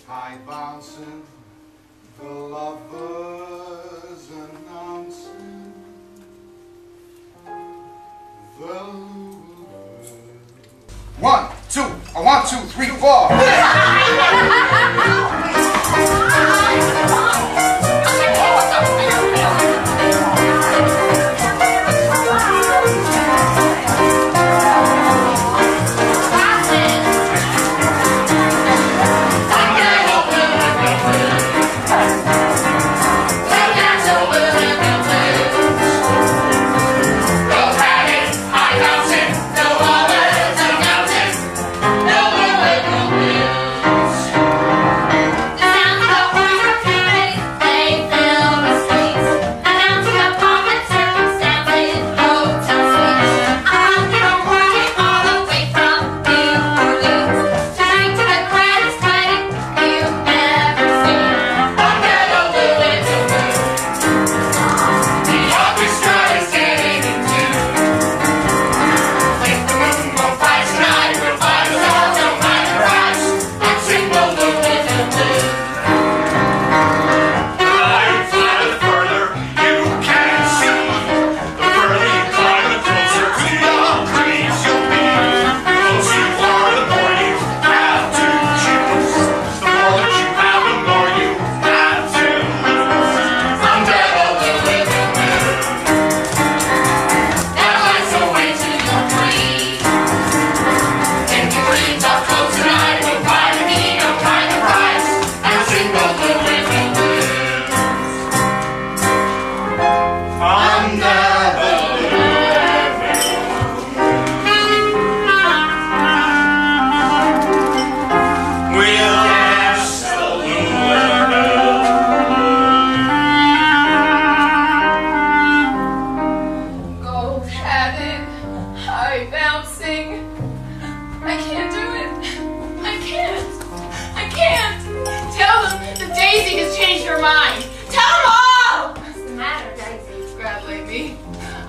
high bouncing, the lovers announcing the losers. 1, 2, 1, 2, 3, 4.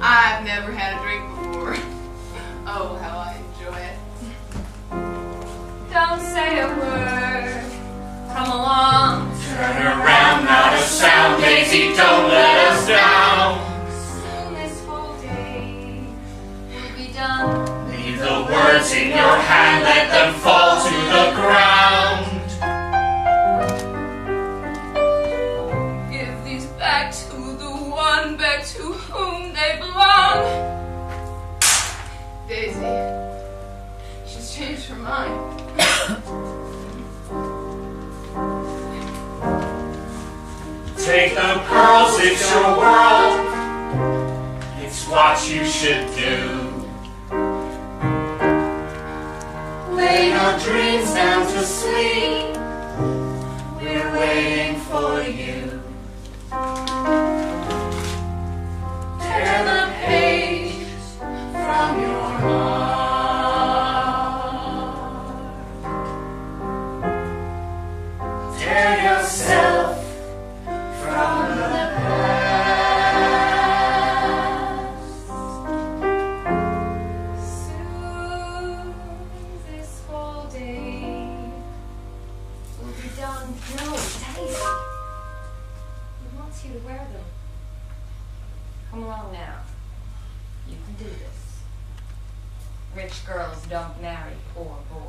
I've never had a drink before. Oh, how I enjoy it. Don't say a word. Come along. Turn around, not a sound. Daisy, don't let us down. Soon this whole day will be done. Leave the words in your hand, let them fall to the ground. Give these back to the one, back to whom they belong. Daisy, she's changed her mind. Take the pearls, it's your world. It's what you should do. Lay your dreams down to sleep. We're waiting for you. Tear the page from your heart. Tear yourself from the past. Soon this whole day will be done. No, Daisy. He wants you to wear them. Come along now. You can do this. Rich girls don't marry poor boys.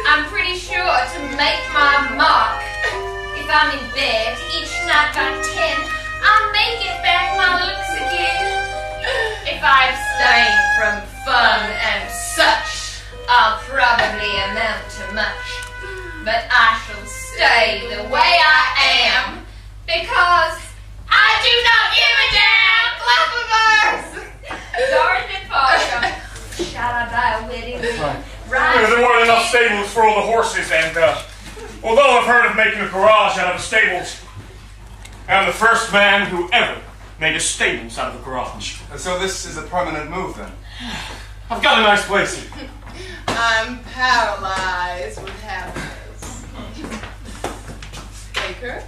I'm pretty sure to make my mark. If I'm in bed each night by 10, I'll make it back my looks again. If I abstain from fun and such, I'll probably amount to much. But I shall stay the way I am because I do not give a damn. Sergeant Parker, shall I buy a wedding ring? Right. There weren't enough stables for all the horses, and although I've heard of making a garage out of the stables, I'm the first man who ever made a stables out of a garage. So this is a permanent move, then? I've got a nice place here. I'm paralyzed with happiness. Baker?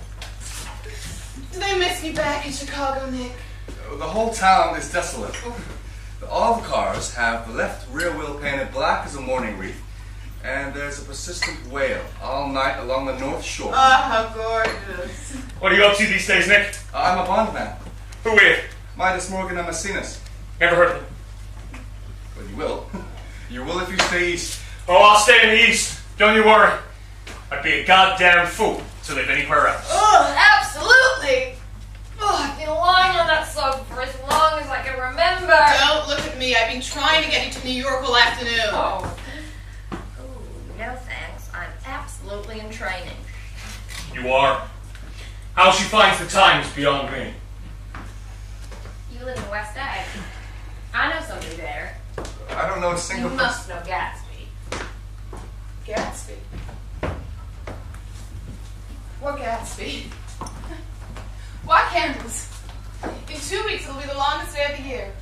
Do they miss me back in Chicago, Nick? The whole town is desolate. All the cars have the left rear wheel painted black as a mourning wreath. And there's a persistent wail all night along the North Shore. Oh, how gorgeous. What are you up to these days, Nick? I'm a bondman. Who with? Midas Morgan and Maecenas. Never heard of him. Well, you will. You will if you stay east. Oh, I'll stay in the east. Don't you worry. I'd be a goddamn fool to live anywhere else. Oh, absolutely. Oh, I've been lying on that sofa for as long as I can remember. Don't look at me. I've been trying to get you to New York all afternoon. Oh. Ooh, no thanks. I'm absolutely in training. You are? How she finds the time is beyond me. You live in West Egg. I know somebody there. I don't know a You single must know Gatsby. Gatsby? What Gatsby? Why candles? In 2 weeks it'll be the longest day of the year.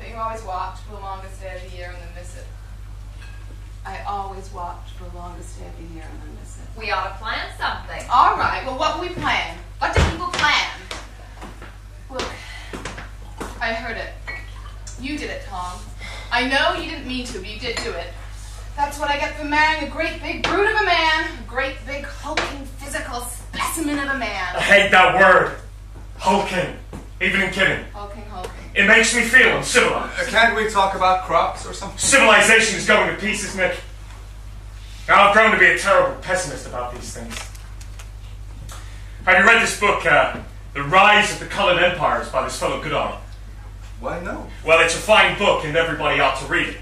Don't you always watch for the longest day of the year and then miss it? I always watch for the longest day of the year and then miss it. We ought to plan something. All right, well, what will we plan? What do people plan? Look, I heard it. You did it, Tom. I know you didn't mean to, but you did do it. That's what I get for marrying a great big brute of a man, a great big hulking physical specimen of a man. I hate that word. Hulking. Even in kidding. Hulking. It makes me feel uncivilized. Can't we talk about crops or something? Civilization is going to pieces, Nick. Now I've grown to be a terrible pessimist about these things. Have you read this book, The Rise of the Colored Empires by this fellow Goodall? Why, no. Well, it's a fine book and everybody ought to read it.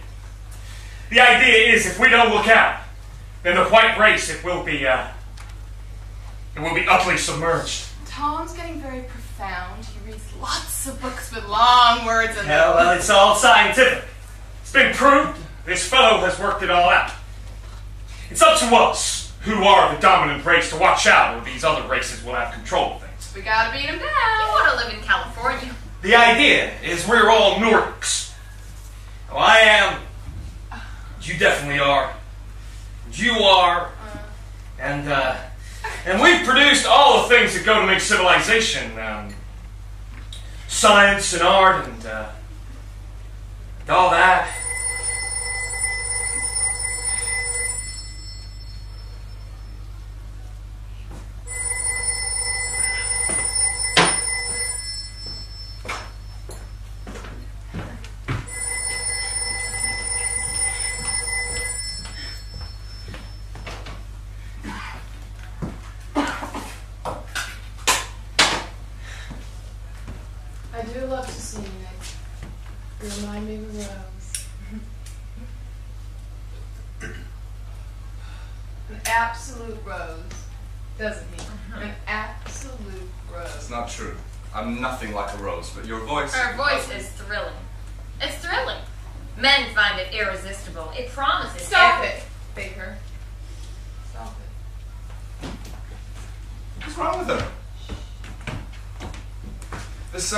The idea is if we don't look out, then the white race, it will be utterly submerged. Tom's getting very profound. He reads lots of books with long words in them. Yeah, well, it's all scientific. It's been proved. This fellow has worked it all out. It's up to us, who are the dominant race, to watch out, or these other races will have control of things. We gotta beat him down. You want to live in California. The idea is we're all Nordics. Well, I am. You definitely are. You are. And we've produced all the things that go to make civilization. Science and art and all that. I do love to see you, Nick. You remind me of a rose. An absolute rose, doesn't he? An absolute rose. It's not true. I'm nothing like a rose, but your voice... Her voice is thrilling. It's thrilling. Men find it irresistible. It promises. Stop it, Baker. Stop it. What's wrong with her? This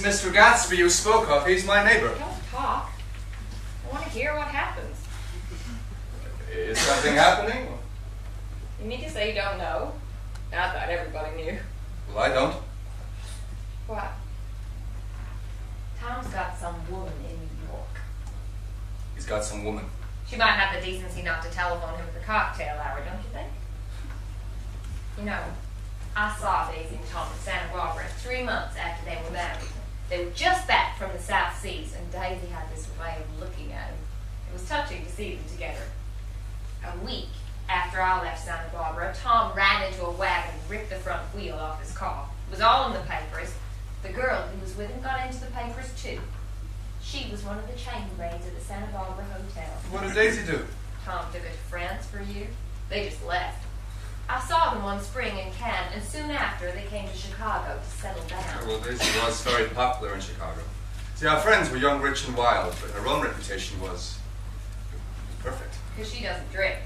Mr. Gatsby you spoke of, he's my neighbor. Don't talk. I want to hear what happens. Is something happening? You mean to say you don't know? I thought everybody knew. Well, I don't. What? Tom's got some woman in New York. He's got some woman. She might have the decency not to telephone him at the cocktail hour, don't you think? You know, I saw Daisy and Tom in Santa Barbara 3 months after they were married. They were just back from the South Seas, and Daisy had this way of looking at him. It was touching to see them together. A week after I left Santa Barbara, Tom ran into a wagon and ripped the front wheel off his car. It was all in the papers. The girl who was with him got into the papers too. She was one of the chambermaids at the Santa Barbara Hotel. What did Daisy do? Tom took her to France for a year. They just left. I saw them one spring in Cannes, and soon after they came to Chicago to settle down. Well, Daisy was very popular in Chicago. See, our friends were young, rich, and wild, but her own reputation was perfect. Because she doesn't drink.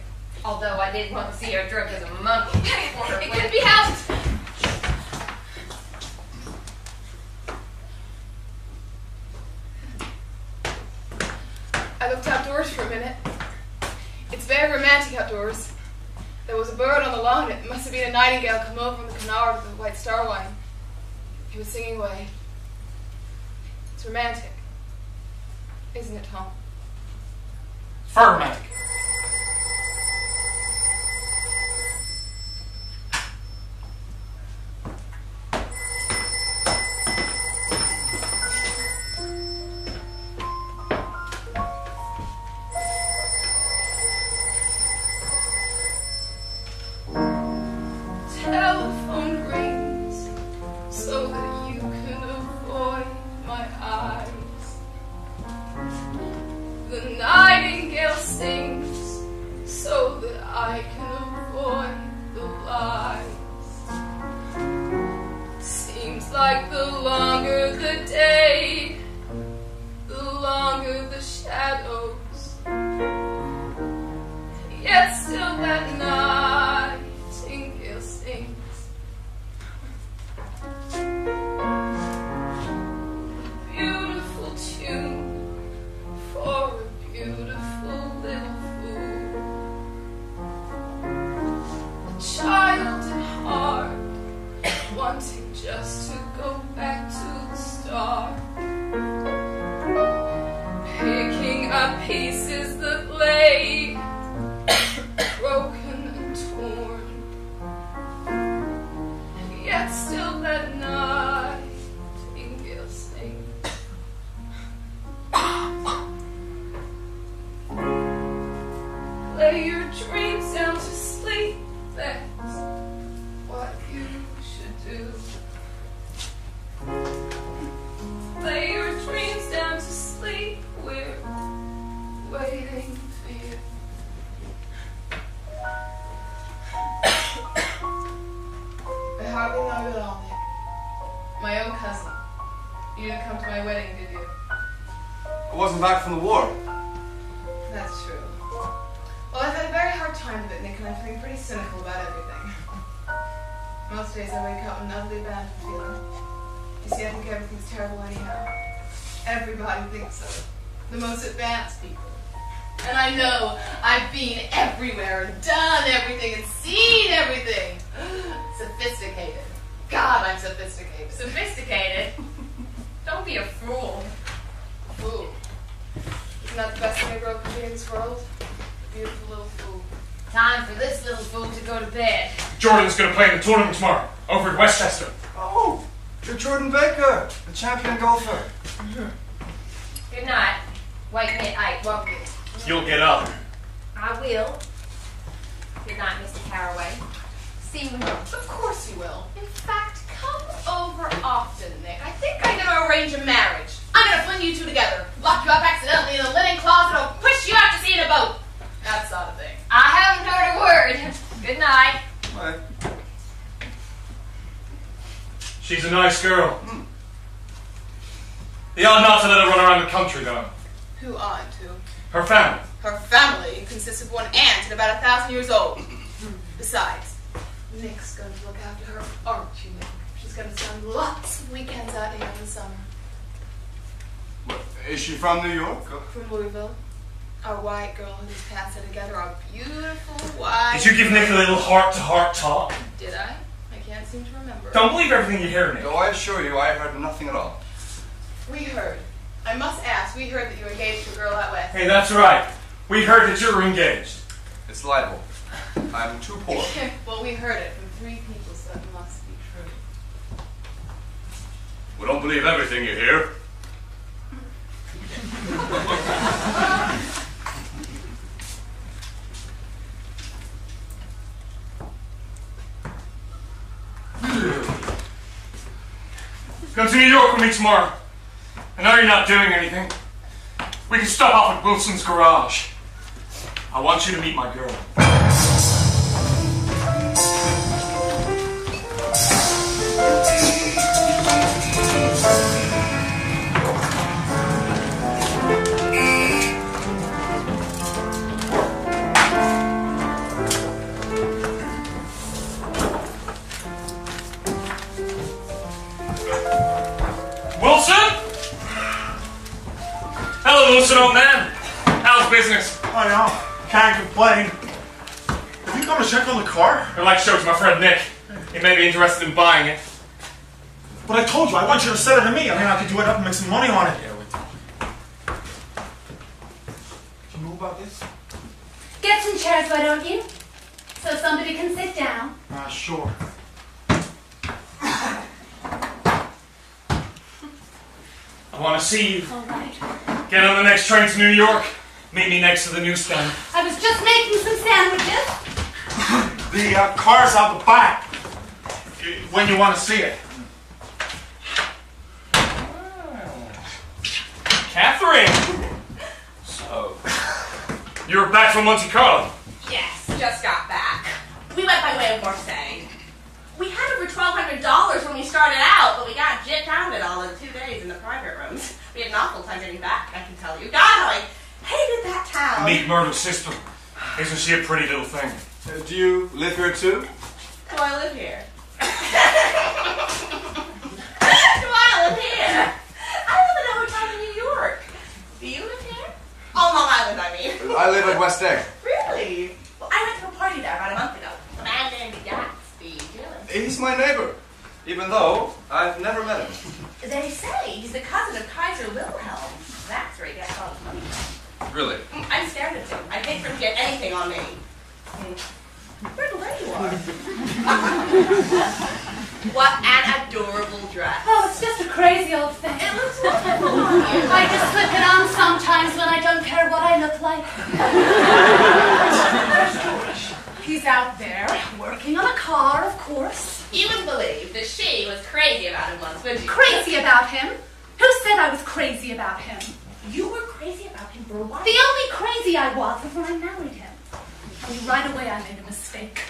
Although I did want to see her drunk as a monkey. It couldn't be helped. I looked outdoors for a minute. It's very romantic outdoors. There was a bird on the lawn. It must have been a nightingale come over from the canard with the white star wine. He was singing away. It's romantic. Isn't it, Tom? Very romantic. Telephone rings so that you can avoid my eyes. The nightingale sings so that I can avoid the lies. Seems like the longer the day, the longer the shadows. Yet still that nightingale sings. Beautiful tune for a beautiful little fool. A child at heart, wanting just to go back to the start. Picking up pieces that lay broken and torn. Yet still that nightingale sings. Lay your dreams down to sleep, that's what you should do. Lay your dreams down to sleep, we're waiting for you. I hardly know you at all, Nick. My own cousin. You didn't come to my wedding, did you? I wasn't back from the war. That's true. Well, I've had a very hard time of it, Nick, and I'm feeling pretty cynical about everything. Most days I wake up with an ugly abandoned feeling. You see, I think everything's terrible anyhow. Everybody thinks so. The most advanced people. And I know I've been everywhere and done everything and seen everything. Sophisticated. God, I'm sophisticated. Sophisticated? Don't be a fool. Fool. Isn't that the best thing a girl can be in this world? A beautiful little fool. Time for this little fool to go to bed. Jordan's going to play in the tournament tomorrow, over at Westchester. Oh, you're Jordan Baker, the champion golfer. Good night. Wake me at 8, won't you? You'll get up. I will. Good night, Mr. Carraway. See you tomorrow. Of course you will. In fact, come over often, Nick. I think I'm going to arrange a marriage. I'm going to fling you two together, lock you up accidentally in a linen closet, or push you out to sea in a boat. That sort of thing. I haven't heard a word. Good night. Bye. She's a nice girl. You ought not to let her run around the country, though. Who ought to? Her family. Her family consists of one aunt and about 1,000 years old. Besides, Nick's going to look after her, aren't you, Nick? She's going to spend lots of weekends out here in the summer. What, is she from New York? From Louisville. Our white girl and his Pat said together are beautiful white. Did you give Nick a little heart-to-heart talk? Did I? I can't seem to remember. Don't believe everything you hear, Nick. No, I assure you, I heard nothing at all. We heard. I must ask, we heard that you were engaged to a girl out west. Hey, that's right. We heard that you were engaged. It's libel. I'm too poor. Well, we heard it from 3 people, so it must be true. We don't believe everything you hear. Come to New York with me tomorrow. I know you're not doing anything. We can stop off at Wilson's garage. I want you to meet my girl. Can't complain. Have you come to check on the car? I'd like to show it to my friend Nick. He may be interested in buying it. But I told you, I want you to sell it to me. I mean, I could do it up and make some money on it. Yeah, we do. Do you know about this? Get some chairs, why don't you? So somebody can sit down. Sure. I want to see you. All right. Get on the next train to New York. Meet me next to the newsstand. I was just making some sandwiches. The car's out the back. When you want to see it. Catherine! So, you're back from Monte Carlo? Yes, just got back. We went by way of Marseille. We had over $1,200 when we started out, but we got jipped out of it all in 2 days in the private rooms. We had an awful time getting back, I can tell you. God, how I hated that town. Meet Myrtle's sister. Isn't she a pretty little thing? Do you live here too? Do I live here? Do I live here? I live in a hotel in New York. Do you live here? On Long Island, I mean. I live at West Egg. Really? Well, I went to a party there about a month ago. A man named Gatsby. He's my neighbor, even though I've never met him. They say he's the cousin of Kaiser Wilhelm. That's where he gets all his money from. Really? I'm scared of him. I'd hate for him to get anything on me. Myrtle, there you are. What an adorable dress. Oh, it's just a crazy old thing. It looks wonderful on you. I just slip it on sometimes when I don't care what I look like. He's out there, working on a car, of course. You wouldn't believe that she was crazy about him once, would you? Crazy about him? Who said I was crazy about him? You were crazy about him for a while. The only crazy I was when I married him. And right away I made a mistake.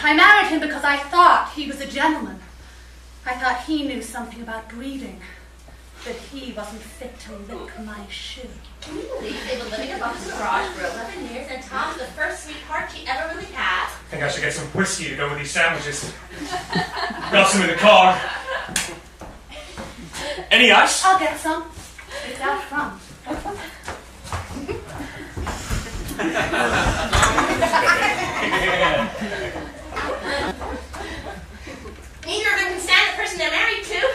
I married him because I thought he was a gentleman. I thought he knew something about breeding. That he wasn't fit to lick my shoe. Can you believe they've been living above the garage for 11 years and Tom's the first sweetheart she ever really had? I think I should get some whiskey to go with these sandwiches. Got some in the car. Any ice? I'll get some. It's out front. Neither of them can stand the person they're married to.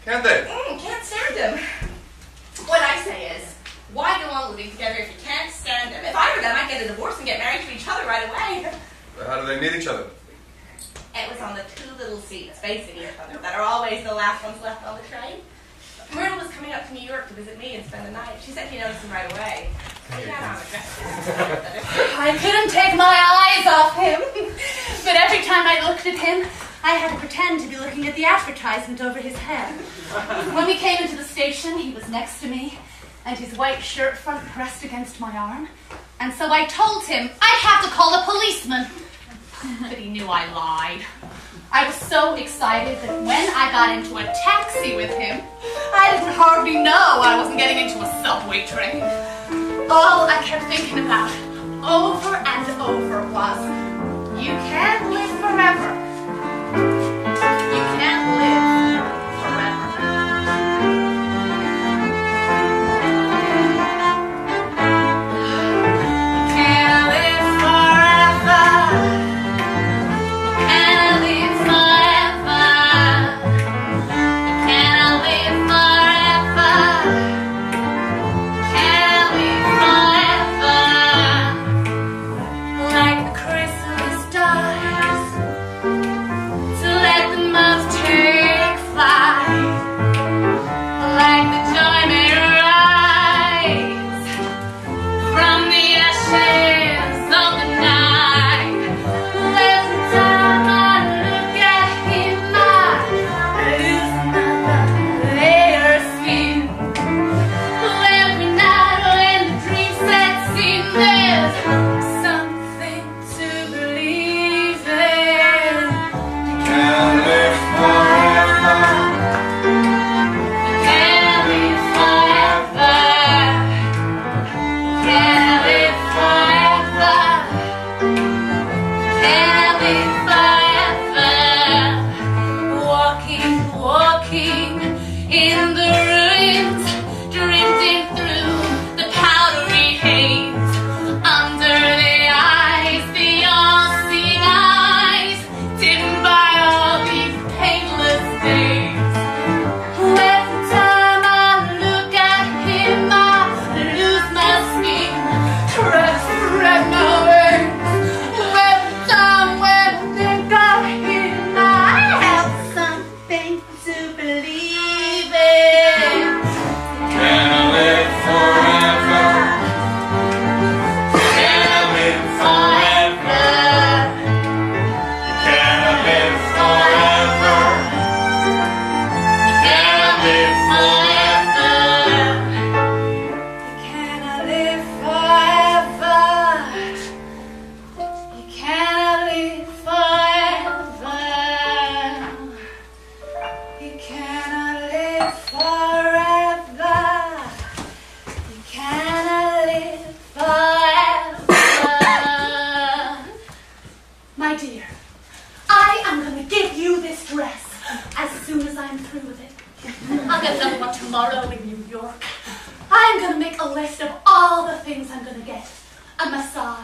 Can they? Can't stand him. What I say is, why go on living together if you can't stand them? If I were them, I'd get a divorce and get married to each other right away. But how do they meet each other? It was on the 2 little seats facing each other that are always the last ones left on the train. Myrtle was coming up to New York to visit me and spend the night. She said he noticed him right away. He had on a dress. I couldn't take my eyes off him. But every time I looked at him, I had to pretend to be looking at the advertisement over his head. When we came into the station, he was next to me, and his white shirt front pressed against my arm. And so I told him I'd have to call a policeman. But he knew I lied. I was so excited that when I got into a taxi with him, I didn't hardly know I wasn't getting into a subway train. All I kept thinking about, over and over, was, you can't live forever. You can't live forever. You can't live forever. You can't live forever. You cannot live forever. Can't live forever. Like the chrysalis stars, to let the moth take flight. Like the joy may rise from the ashes of the night. Every time I look at him, I lose another layer of skin. Every night when the dream sets in, there's something to believe in. Can't live forever. You can't live forever. You can't live forever. You can't live forever. Walking, walking in the ruins, drifting through the powdery haze.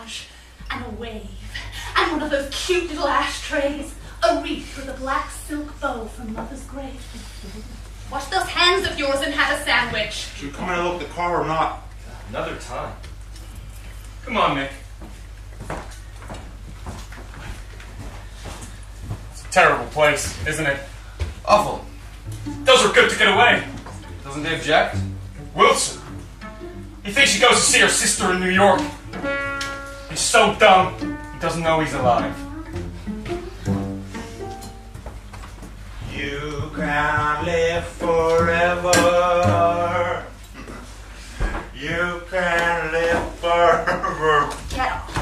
massage, and a wave, and one of those cute little ashtrays, a wreath with a black silk bow from Mother's grave. Wash those hands of yours and have a sandwich. Should we come in and look at the car or not? Another time. Come on, Nick. It's a terrible place, isn't it? Awful. Those were good to get away. Doesn't he object? Wilson. He thinks she goes to see her sister in New York. He's so dumb, he doesn't know he's alive. You can live forever. You can live forever. Get off.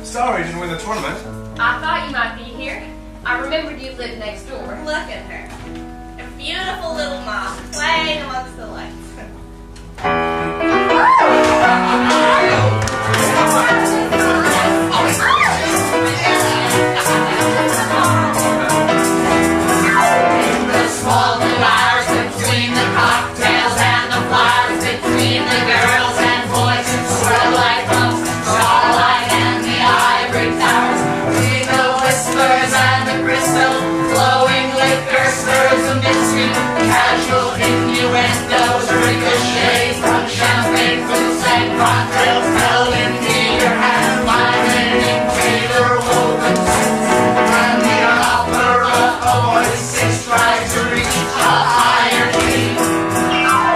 Sorry you didn't win the tournament. I thought you might be here. I remembered you lived next door. Look at her. A beautiful little mom playing amongst the lights. Casual innuendos, ricochets from champagne flutes and cocktails held into your hand by many tailor woven suits. And the opera of voices tried to reach a higher key.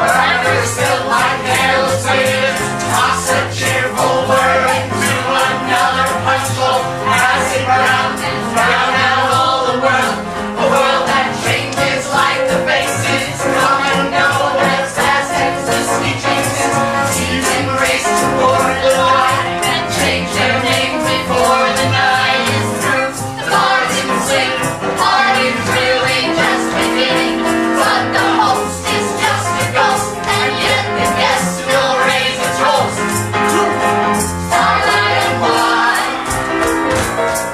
Rappers still like melodies, toss a cheerful word into another punch bowl as it ground and drown out all the world. A world that changes like the faces come and go as assets to sweet changes. Seas embrace toward the light and change their names before the night is through. The party's sing, the party's really just beginning, but the host is just a ghost, and yet the guest will raise a toast. Starlight and wine,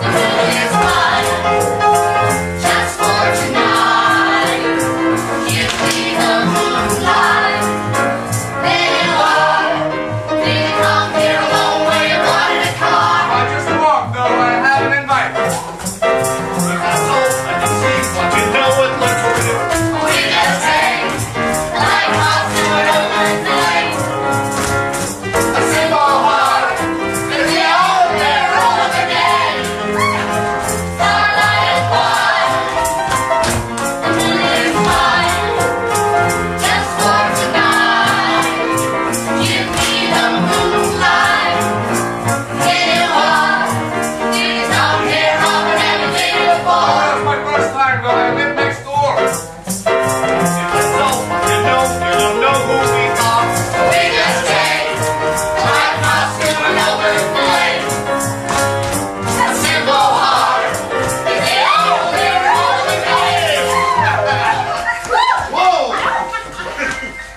the moon is mine, just for tonight. Give me the moonlight. Anyway, did you come here alone when you wanted a car? I just walked, though. I have an invite. You know what, let's do it. We just hang like moths to an open flame. A simple heart is the only rule of the game. Starlight and wine, the moon is mine, just for tonight. Give me the moonlight. Anyone, did you come here often and you did it before? That's my first time, though. I live next door. You don't know who we are. We just came like moths to an open flame. A simple heart is the only rule of the game. Whoa!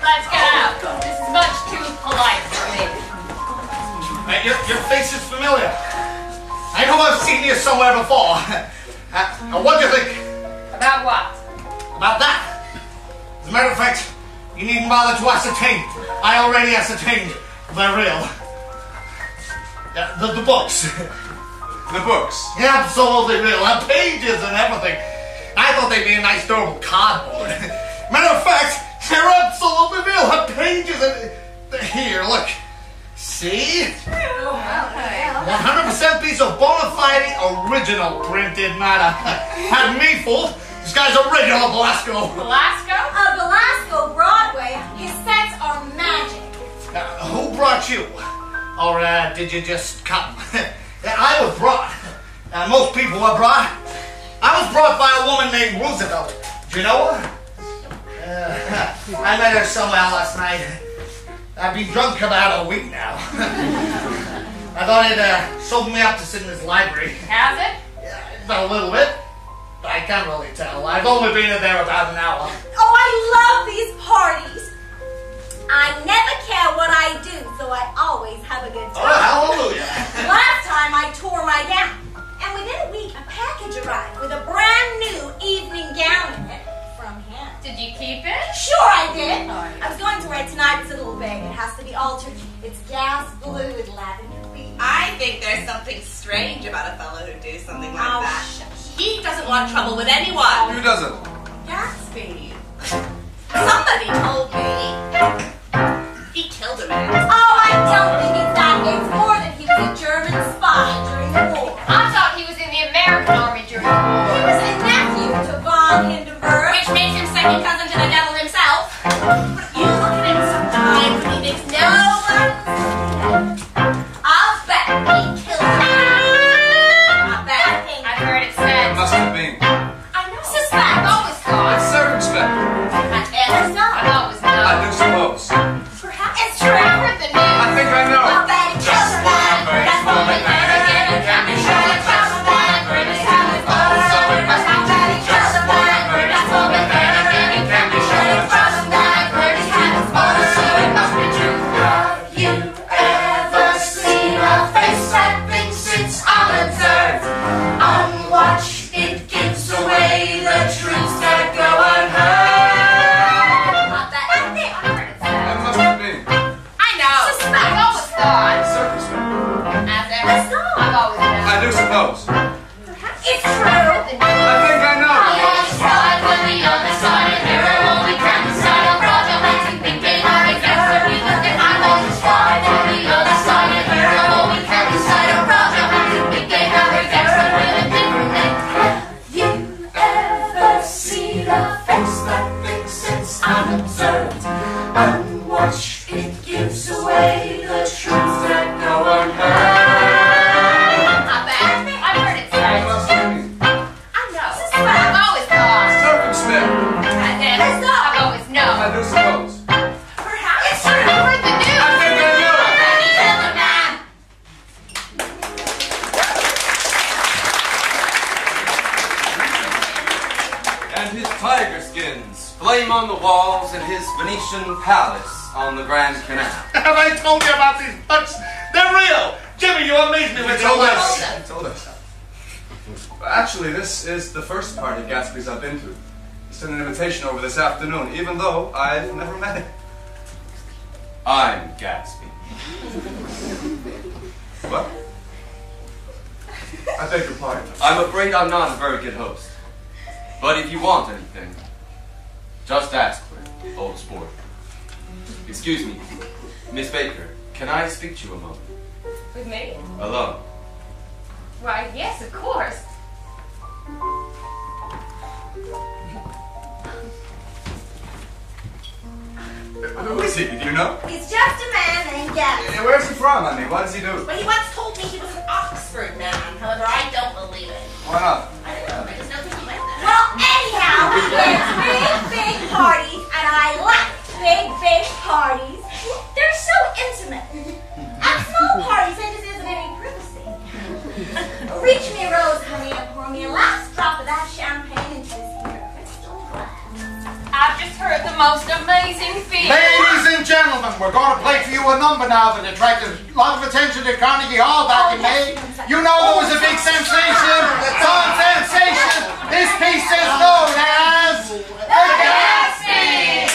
Let's get out. This is much too polite for me. Hey, your face is familiar. I know I've seen you somewhere before. What do you think About what? about that? As a matter of fact, you needn't bother to ascertain. I already ascertained they're real. The books. The books. Absolutely real. Pages and everything. they'd be a nice durable cardboard. Matter of fact, they're absolutely real. Have pages and here, look. See? 100% piece of bona fide original printed matter. Had me fooled. This guy's a regular Belasco. Belasco? Belasco Broadway. His sets are magic. Who brought you? Or did you just come? I was brought. Most people were brought. I was brought by a woman named Roosevelt. Do you know her? I met her somewhere last night. I've been drunk about a week now. I thought it sobered me up to sit in this library. Has it? A little bit. I can't really tell. I've only been in there about an hour. Oh, I love these parties. I never care what I do, so I always have a good time. Oh, hallelujah. Last time I tore my gown, and within a week a package arrived with a brand new evening gown in it from him. Did you keep it? Sure I did. I was going to wear it tonight. It's a little big. It has to be altered. It's gas blue with lavender beads. I think there's something strange about a fellow who do something like Oh, that. shush. He doesn't want trouble with anyone. Who doesn't? Gatsby. Somebody told me he killed a man. Oh, I don't think it's that. It's more that he was a German spy during the war. I thought he was in the American Army during the war. He was a nephew to von Hindenburg. Which makes him second cousin to the devil himself. But you look at him sometimes and he makes no one. I'll bet he killed a man. I bet. I've heard it said. Must have been. I know. Suspect. I've always thought. Circumspect. It's not. I've always known. I do suppose. Perhaps it's true. I heard the news. I think I know. I'll bet he killed a man. That's what we learn again. It can be shown. It's just a man. It's how it's born. So we must not bet he killed a man. That's what we learn again. It can be shown. It's just a man. It's how it's born. So it must be true. Have you ever seen a face that thinks it's unobserved? Unwatched, it gives away the truths that go unheard. Not that. I think. I heard it said. That must have been. I know. I've always thought. Circumspect. As ever. That's not. I've always known. I do suppose. It's I true. heard the news. I think I know. When the other side of hero only can decide on fraudulent and thinking our example. We look at my most side on the other side of hero only can decide on fraudulent and thinking our example. Women differently. You ever seen a face that thinks it's unobserved? Unwatched, it gives away the truths that go unheard. Not bad. I've heard it That said. must have been. I know. I've always thought. Circumspect. I've always I known. do suppose. Perhaps. It's true. I've heard the news. I think I know. He killed a man. And his tiger skins flame on the walls in his Venetian palace on the Grand Canal. Have I told you about these books? They're real. Jimmy, you amaze me with your told words. us. You told us. Actually, this is the first party Gatsby's I've been to. He sent an invitation over this afternoon, even though I've never met him. I'm Gatsby. What? I beg your pardon. I'm afraid I'm not a very good host. But if you want anything, just ask for it, old sport. Excuse me, Miss Baker, can I speak to you a moment? With me? Alone. Why, yes, of course. Who is he? Do you know? He's just a man named Gatsby. Where's he from? I mean, what does he do? But he once told me he was an Oxford man. However, I don't believe it. Why not? I don't know. I just don't think he went there. Well, anyhow, there's big parties, and I like big parties. They're so intimate. At small parties, there just isn't any privacy. Reach me a rose, honey, and pour me a last drop of that champagne into this here crystal glass. I've just heard the most amazing thing. Ladies and gentlemen, we're going to play for you a number now that attracted a lot of attention to Carnegie Hall back in May. You know there was a big sensation. Song sensation. This piece is known as the Gatsby.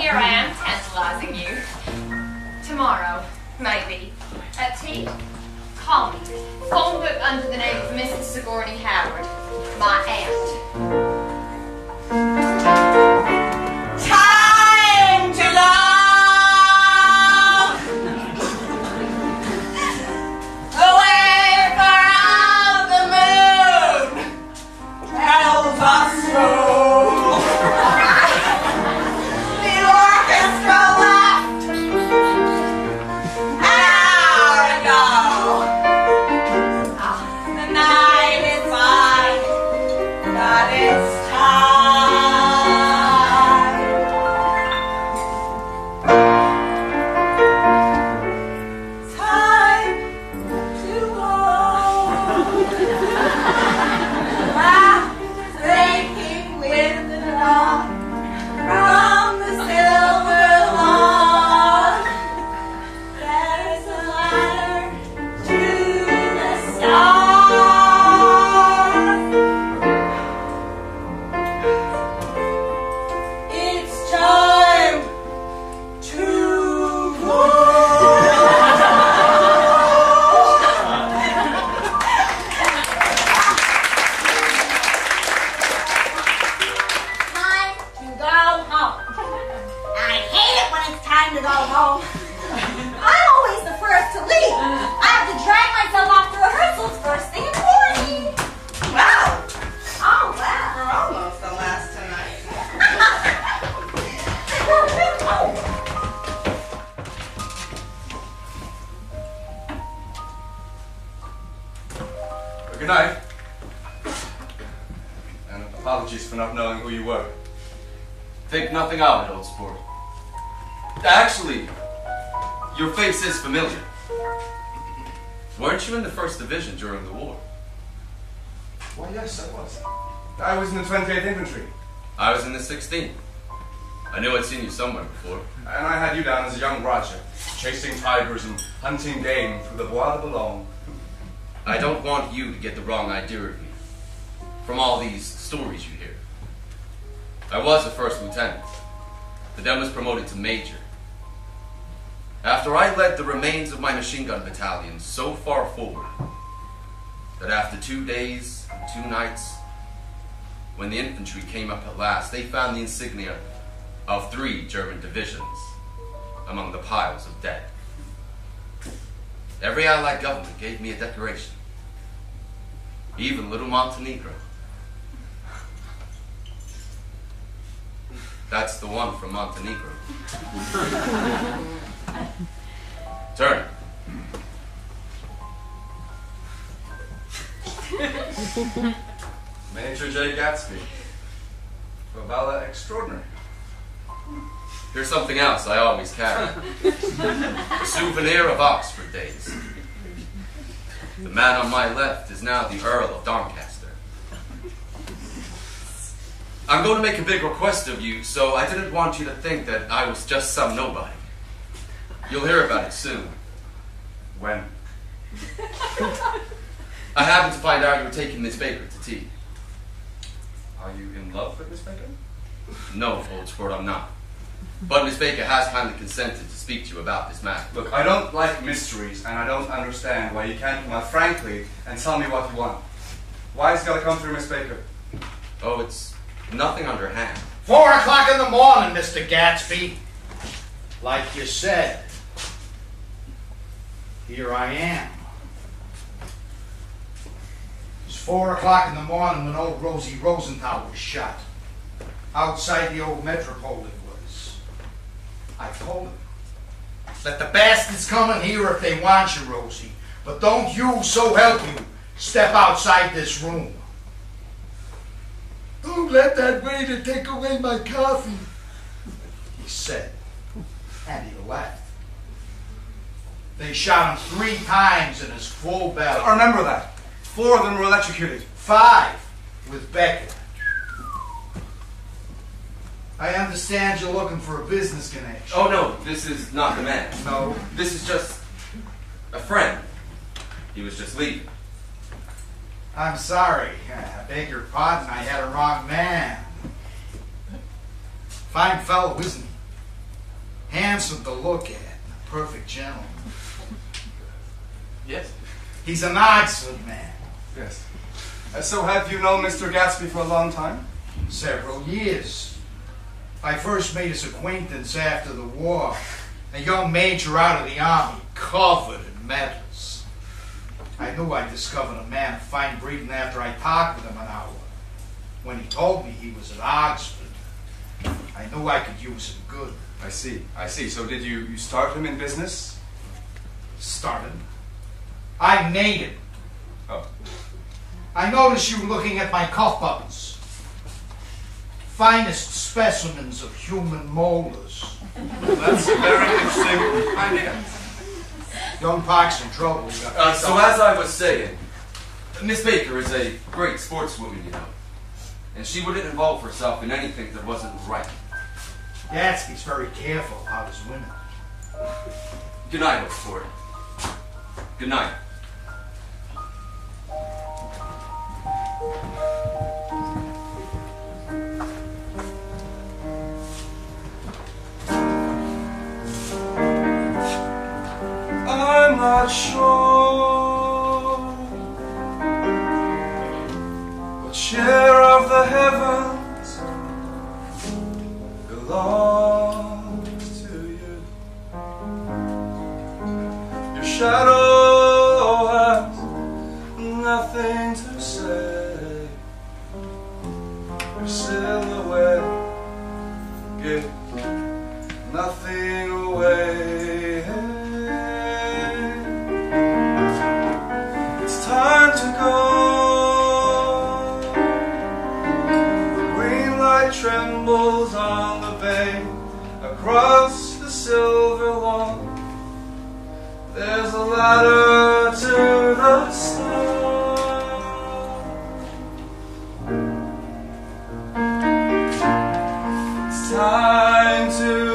here I am tantalizing you. Tomorrow, maybe, at tea, call me. Phone book under the name of Mrs. Sigourney Howard, my aunt. Time to go! Away far out the moon tells us so. The orchestra left an hour ago. The night is fine, but it's time. Time to go. Breaking with the dawn from the silver lawn. There's a ladder to the stars. It's time to go. Time to go home. I hate it when it's time to go home. I'm always the first to leave. I have to drag myself off to rehearsals first thing in the morning. Wow! Oh, wow. We're almost the last tonight. Good night. And apologies for not knowing who you were. Think nothing of it, old sport. Actually, your face is familiar. Weren't you in the 1st Division during the war? Why, yes, I was. I was in the 28th Infantry. I was in the 16th. I knew I'd seen you somewhere before. And I had you down as a young Roger, chasing tigers and hunting game through the Bois de Boulogne. I don't want you to get the wrong idea of me from all these stories you hear. I was a 1st lieutenant, but then was promoted to major. After I led the remains of my machine gun battalion so far forward that after 2 days and 2 nights, when the infantry came up at last, they found the insignia of 3 German divisions among the piles of dead. Every Allied government gave me a decoration. Even little Montenegro. That's the one from Montenegro. Turn. Major J. Gatsby. Favela extraordinary. Here's something else I always carry. A souvenir of Oxford days. The man on my left is now the Earl of Doncaster. I'm going to make a big request of you, so I didn't want you to think that I was just some nobody. You'll hear about it soon. When? I happened to find out you were taking Miss Baker to tea. Are you in love with Miss Baker? No, old sport, I'm not. But Miss Baker has kindly consented to speak to you about this matter. Look, I don't like mysteries, and I don't understand why you can't come out frankly and tell me what you want. Why has it got to come through Miss Baker? Oh, it's nothing underhand. 4 o'clock in the morning, Mr. Gatsby. Like you said, here I am. It's 4 o'clock in the morning when old Rosie Rosenthal was shot. Outside the old Metropole it was. I told him that the bastards come in here if they want you, Rosie. But don't you, so help you, step outside this room. Don't let that waiter take away my coffee, he said, and he laughed. They shot him 3 times in his full belly. I remember that. 4 of them were electrocuted. 5 with Beckett. I understand you're looking for a business connection. Oh no, this is not the man. No. This is just a friend. He was just leaving. I'm sorry. I beg your pardon. I had a wrong man. Fine fellow, isn't he? handsome to look at, and a perfect gentleman. Yes? He's an Oxford man. Yes. So have you known Mr. Gatsby for a long time? Several years. I first made his acquaintance after the war. A young major out of the army, covered in medals. I knew I'd discovered a man of fine breeding after I talked with him an hour. When he told me he was at Oxford, I knew I could use him good. I see. So did you start him in business? Started? I made him. Oh. I noticed you looking at my cuff buttons. Finest specimens of human molars. That's a very interesting idea. Young Park's in trouble. So as I was saying, Miss Baker is a great sportswoman, you know. And she wouldn't involve herself in anything that wasn't right. Gatsby's very careful about his women. Good night, old sport. Good night. I'm not sure what share of the heavens belongs to you. Your shadow has nothing to say. Your silhouette gives nothing away. Time to go. The green light trembles on the bay. Across the silver lawn, there's a ladder to the stars. It's time to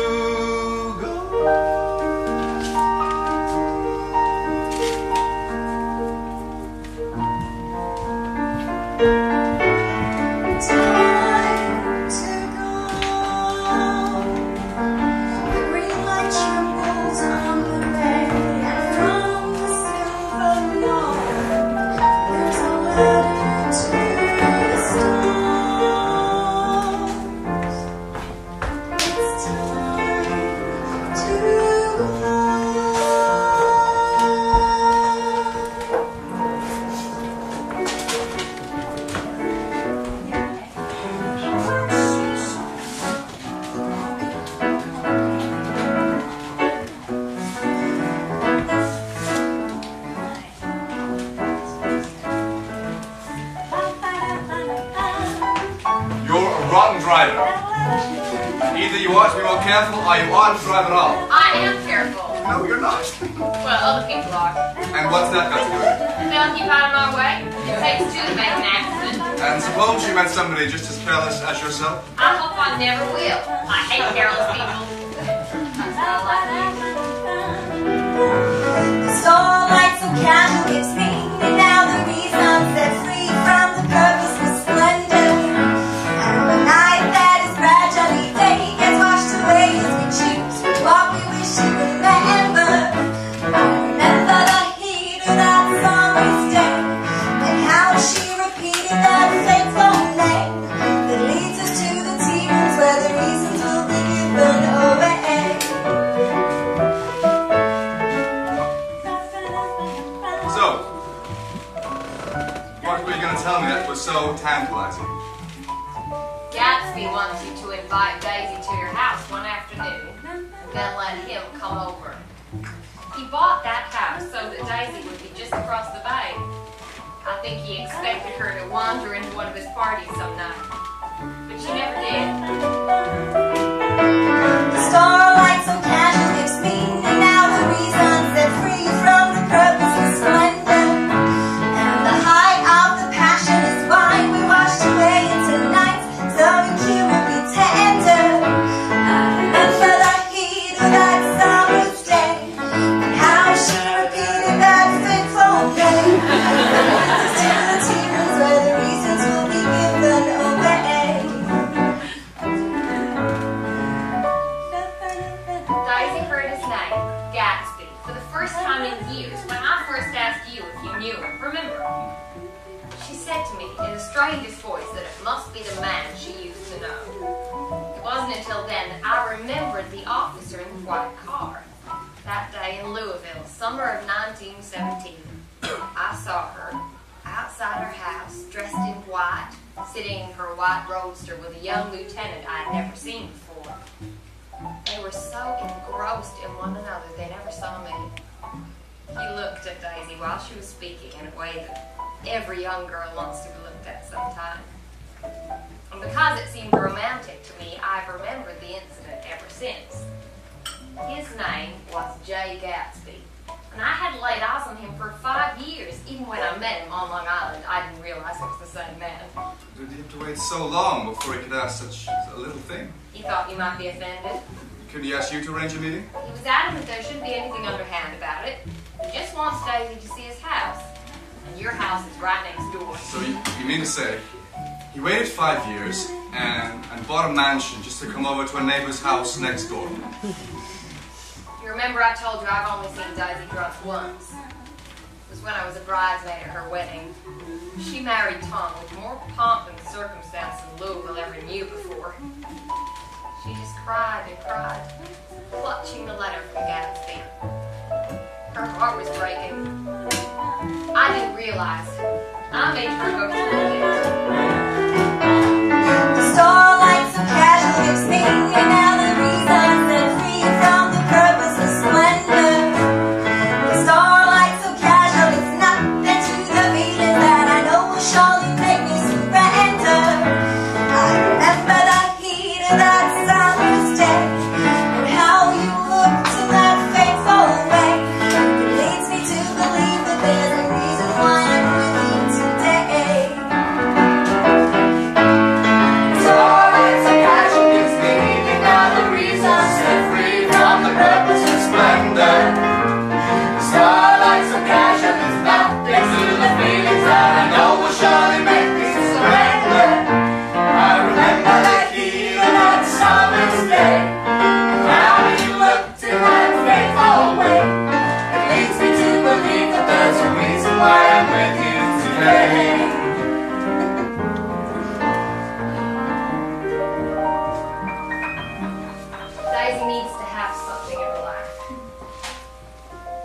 either you ought to be more careful or you oughtn't to drive at all. I am careful. No, you're not. Well, other people are. And what's that got to do with it? They'll keep out of my way. It takes two to make an accident. And suppose you met somebody just as careless as yourself? I hope I never will. I hate careless people. That's all I The starlight so casual gives me now the reason set free from the purpose of splendor. And the night that is gradually day gets washed away as we choose what we wish to remember. Remember the heat of that summer's day and how she repeated that fateful name that leads us to the tea rooms where the reasons will be given away. Tell me that was so tantalizing. Gatsby wants you to invite Daisy to your house one afternoon and then let him come over. He bought that house so that Daisy would be just across the bay. I think he expected her to wander into one of his parties some night, but she never did. The starlight so casual gives meaning now the reason set free from the purpose of splendor. And the height of the passion is why we washed away into nights so the key will be tender. I remember the heat of that summer's day and how she repeated that fateful name. To the tea rooms where the reasons will be given away. heard his name, Gatsby, for the first time in years when I first asked you if you knew him. Remember? She said to me in the strangest voice that it must be the man she used to know. It wasn't until then that I remembered the officer in the white car. That day in Louisville, summer of 1917, I saw her outside her house, dressed in white, sitting in her white roadster with a young lieutenant I had never seen before. They were so engrossed in one another they never saw me. He looked at Daisy while she was speaking in a way that every young girl wants to be looked at sometime. And because it seemed romantic to me, I've remembered the incident ever since. His name was J. Gatsby, and I had laid eyes on him for 5 years. Even when I met him on Long Island, I didn't realize it was the same man. Did he have to wait so long before he could ask such a little thing? He thought you might be offended. Couldn't he ask you to arrange a meeting? He was adamant there shouldn't be anything underhand about it. He just wants Daisy to see his house. And your house is right next door. So you mean to say, he waited 5 years and bought a mansion just to come over to a neighbor's house next door? You remember I told you I've only seen Daisy drunk once. It was when I was a bridesmaid at her wedding. She married Tom with more pomp and circumstance than Louisville ever knew before. She just cried and cried, clutching the letter from Gatsby. Her heart was breaking. I didn't realize. I made her go through it. The starlight so casual gives me now the reason set free from the purpose of splendor. The starlight so casual is nothing to the feeling that I know will surely make me surrender. I remember the heat of that summer's day and how you looked in that faithful way. It leads me to believe that there's a reason why I'm with you today. Starlight so casual gives me now the reason set free from the purpose of splendor. Starlight so casual is nothing to the feelings that I know will surely make me surrender. I remember the heat of that summer's day and how you looked in that faithful way. It leads me to believe that there's a reason why I'm with you today. Daisy needs to have something in her life.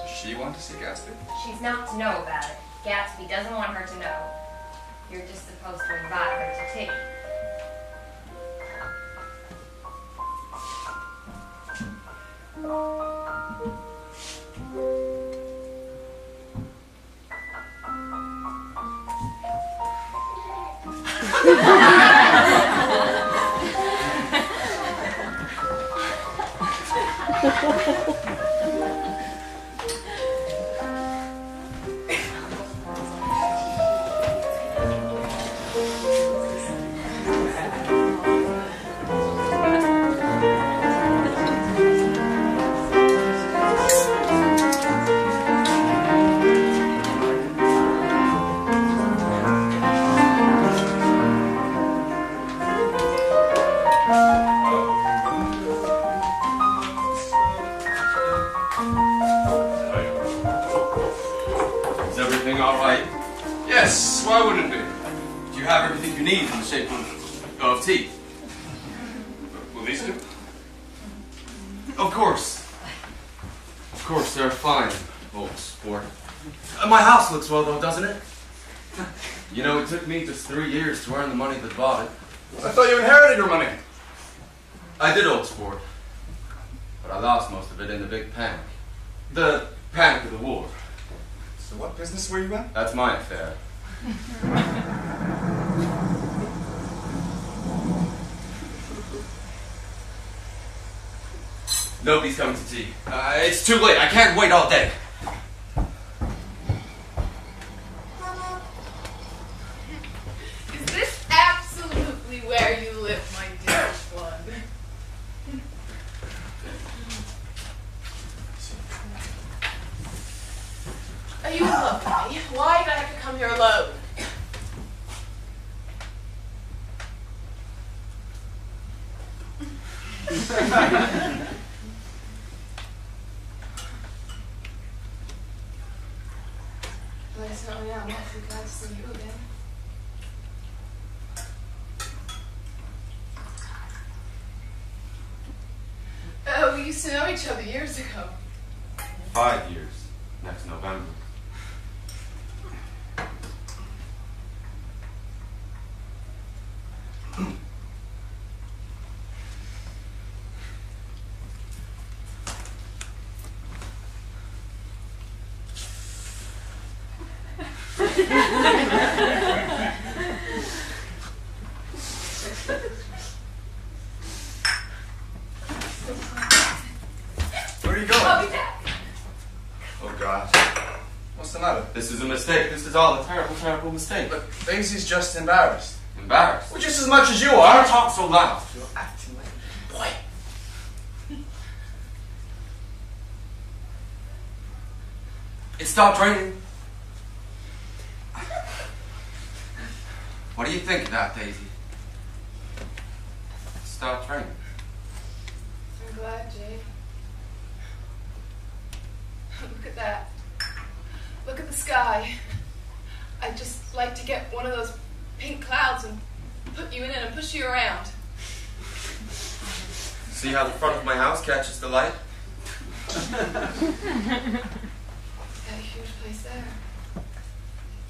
Does she want to see Gatsby? She's not to know about it. Gatsby doesn't want her to know. You're just supposed to invite her to tea. Is everything all right? Yes, why wouldn't it be? Do you have everything you need in the shape of tea? Will these do? Of course. Of course, they're fine, old sport. My house looks well, though, doesn't it? You know, it took me just 3 years to earn the money that bought it. I thought you inherited your money. I did, old sport. But I lost most of it in the big panic. The panic of the war. So what business were you in? That's my affair. Nobody's coming to tea. It's too late. I can't wait all day. Is this absolutely where you live, my dearest one? Are you in love with me? Why did I have to come here alone? I certainly am awfully glad to see you again. Oh, we used to know each other years ago. 5 years next November. Where are you going? I'll be back. Oh, gosh. What's the matter? This is a mistake. This is all a terrible, terrible mistake. Look, Daisy's just embarrassed. Embarrassed. Well, just as much as you Don't are. talk so loud. You're acting like a boy. It stopped raining. What do you think of that, Daisy? It stopped raining. I'm glad, Jay. Look at that. Look at the sky. I'd just like to get one of those pink clouds and put you in it and push you around. See how the front of my house catches the light? Got a huge place there.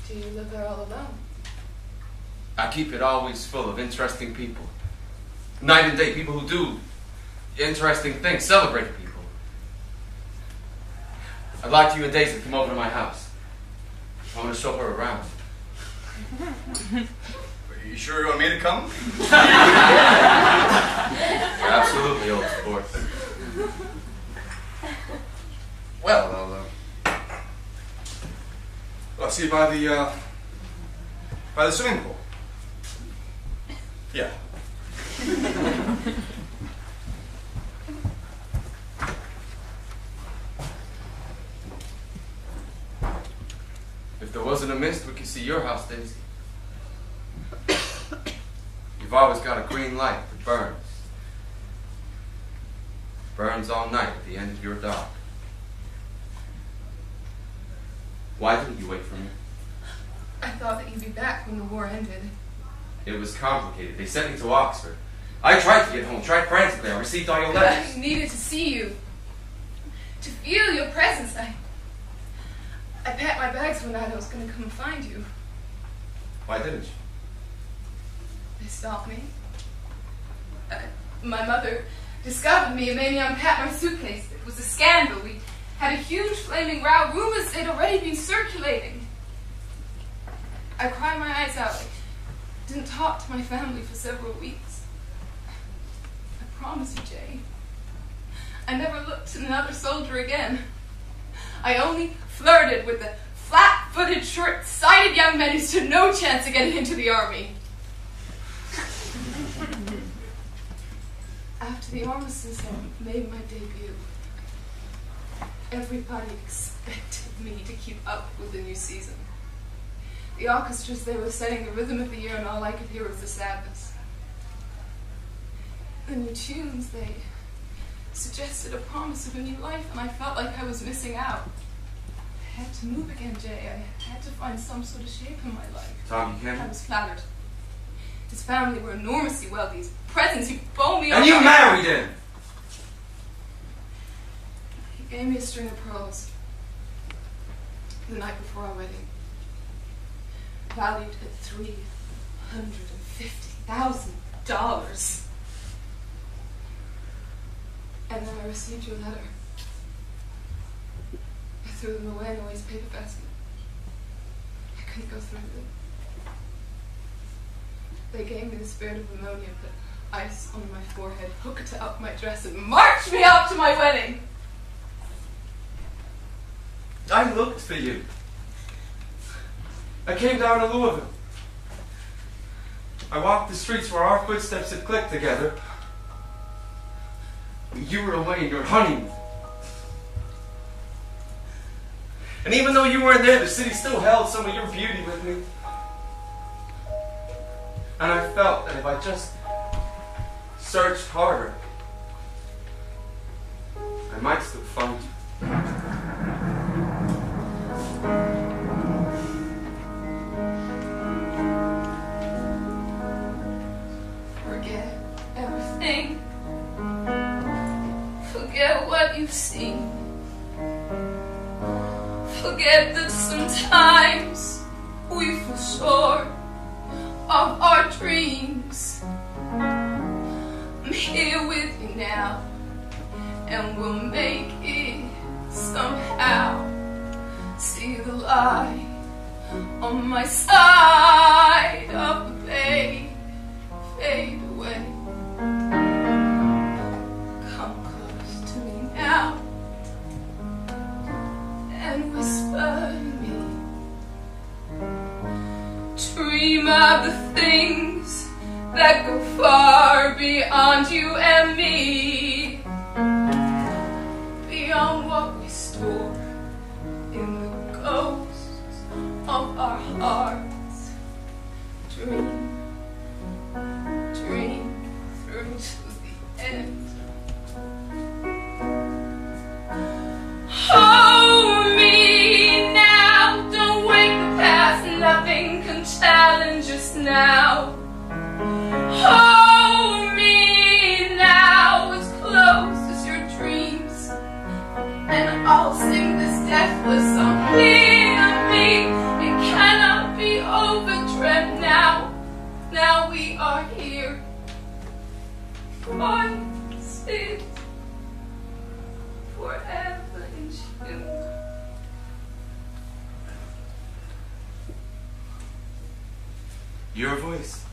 Do you live there all alone? I keep it always full of interesting people. Night and day, people who do interesting things, celebrating people. I'd like you and Daisy to come over to my house. I want to show her around. Are you sure you want me to come? Absolutely, old sport. Well, I'll see you by the swimming pool. Yeah. If there wasn't a mist, we could see your house, Daisy. You've always got a green light that burns. Burns all night at the end of your dock. Why didn't you wait for me? I thought that you'd be back when the war ended. It was complicated. They sent me to Oxford. I tried to get home, tried frantically. I received all your But letters. I needed to see you. To feel your presence. I packed my bags one night. I was going to come and find you. Why didn't you? They stopped me. My mother discovered me and made me unpack my suitcase. It was a scandal. We had a huge flaming row. Rumors had already been circulating. I cried my eyes out. I didn't talk to my family for several weeks. I promise you, Jay. I never looked at another soldier again. I only flirted with the flat-footed, short-sighted young men who stood no chance of getting into the army. After the armistice, I made my debut. Everybody expected me to keep up with the new season. The orchestras, they were setting the rhythm of the year, and all I could hear was the sadness. The new tunes, they suggested a promise of a new life, and I felt like I was missing out. I had to move again, Jay. I had to find some sort of shape in my life. Tom, you I can't. was flattered. His family were enormously wealthy. His presents, he phoned me up. And you married him! He gave me a string of pearls the night before our wedding, valued at $350,000. And then I received your letter. I threw them away in a waste paper basket. I couldn't go through with it. They gave me the spirit of ammonia, put ice on my forehead, hooked up my dress, and marched me out to my wedding. I looked for you. I came down to Louisville. I walked the streets where our footsteps had clicked together. You were away in your honeymoon. And even though you weren't there, the city still held some of your beauty with me. And I felt that if I just searched harder, I might still find you. forget that sometimes we fall short of our dreams. I'm here with you now, and we'll make it somehow. See the light on my side of the bay fade away. Come close to me now and whisper to me. Dream of the things that go far beyond you and me, beyond what we store in the ghosts of our hearts. Dream, dream through to the end. Hold me now, don't wake the past, nothing can challenge us now. Hold me now, as close as your dreams, and I'll sing this deathless song. Near me, it cannot be overdreamt now. Now we are here. Once is forever in you. Your voice.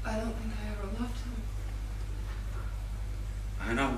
I don't think I ever loved him. I know.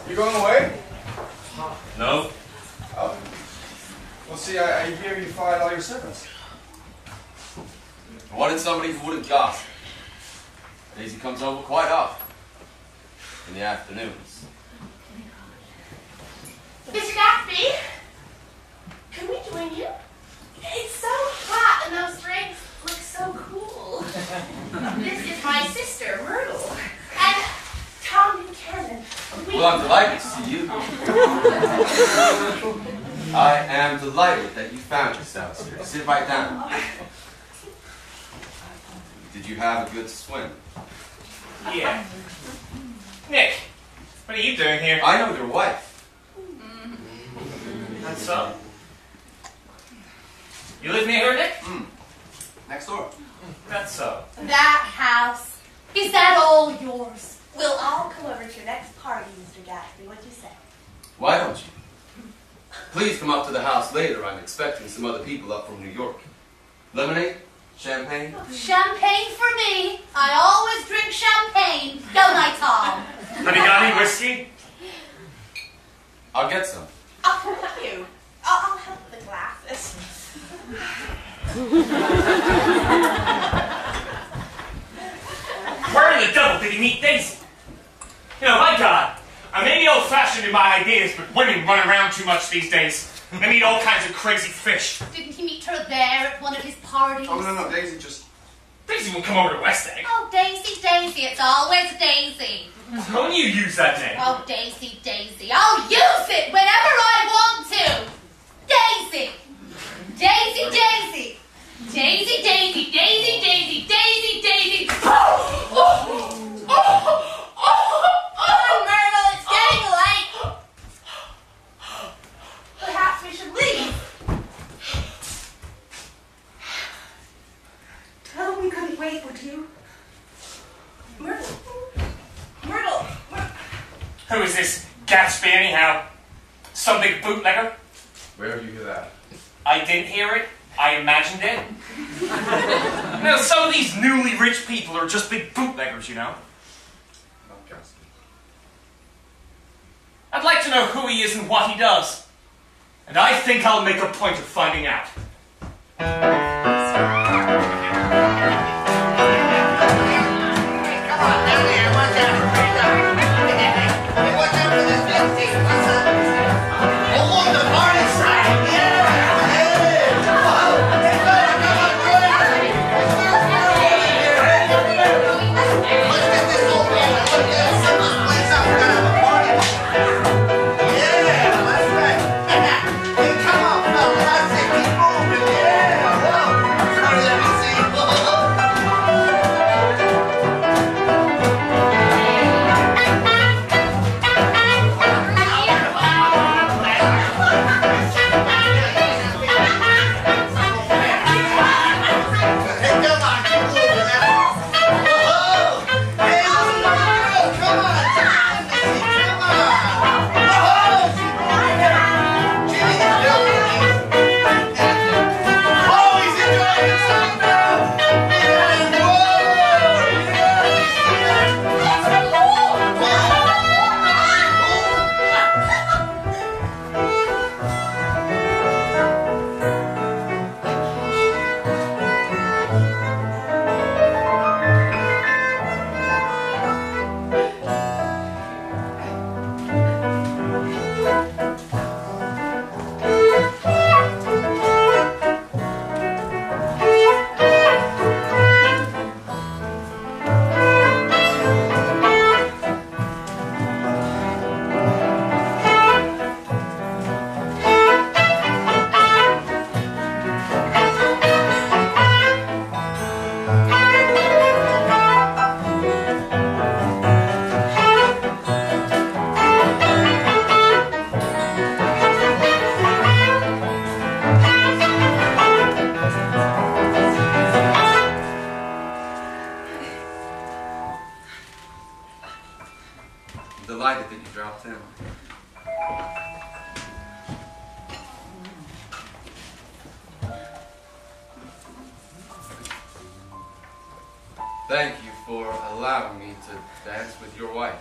You going away? No? Oh. Well, see, I hear you fired all your servants. I wanted somebody who wouldn't gossip. Daisy comes over quite often. In the afternoons. Mr. Gatsby, can we join you? It's so hot and those drinks look so cool. This is my sister, Myrtle, and Tom Buchanan. Well, I'm delighted to see you. I am delighted that you found yourselves here. Sit right down. Did you have a good swim? Yeah. Nick, what are you doing here? I know your wife. That's so. You live near her, Nick? Next door. That's so. That house, is that all yours? We'll all come over to your next party, Mr. Gatsby. What'd you say? Why don't you? Please come up to the house later. I'm expecting some other people up from New York. Lemonade? Champagne? Champagne for me. I always drink champagne, don't I, Tom? Have you got any whiskey? I'll get some. I'll help you. I'll help with the glasses. Where in the devil did he meet Daisy? You know, my God, I may be old-fashioned in my ideas, but women run around too much these days. They meet all kinds of crazy fish. Didn't he meet her there at one of his parties? Oh, no, Daisy just Daisy won't come over to West Egg. Oh, Daisy, Daisy, it's always Daisy. Don't you use that name? Oh, Daisy, Daisy, I'll use it whenever I want to. Daisy, Daisy, Daisy, Daisy, Daisy, Daisy, Daisy, Daisy, Daisy. Oh, Myrtle, it's getting late. Perhaps we should leave. Tell him we couldn't wait, would you? Myrtle. Who is this Gatsby anyhow? Some big bootlegger? Where did you hear that? I didn't hear it. I imagined it. Now, some of these newly rich people are just big bootleggers, you know. Not Gatsby. I'd like to know who he is and what he does. And I think I'll make a point of finding out. Delighted that you dropped in. Thank you for allowing me to dance with your wife.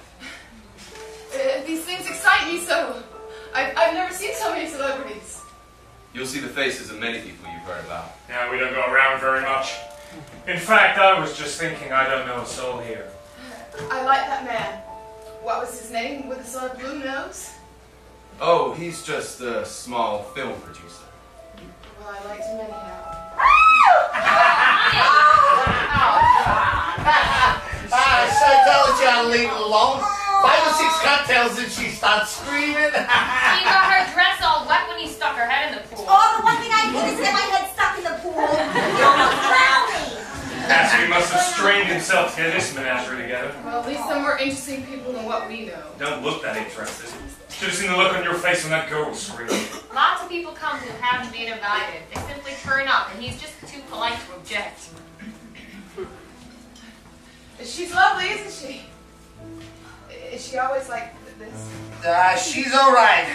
These things excite me so. I've never seen so many celebrities. You'll see the faces of many people you've heard about. Yeah, we don't go around very much. In fact, I was just thinking I don't know a soul here. I like that man. What was his name with the sort of blue nose? Oh, he's just a small film producer. Well, I liked him anyhow. So told you I'll leave it alone. 5 or 6 cocktails and she starts screaming. She got her dress all wet when he stuck her head in the pool. Oh, the one thing I did is get my head stuck in the pool. You almost drowned me. Gatsby must have strained himself to get this menagerie together. Well, at least they're more interesting people than what we know. Don't look that interested. Should have seen the look on your face when that girl was screaming. Lots of people come who haven't been invited. They simply turn up, and he's just too polite to object. She's lovely, isn't she? Is she always like this? She's alright.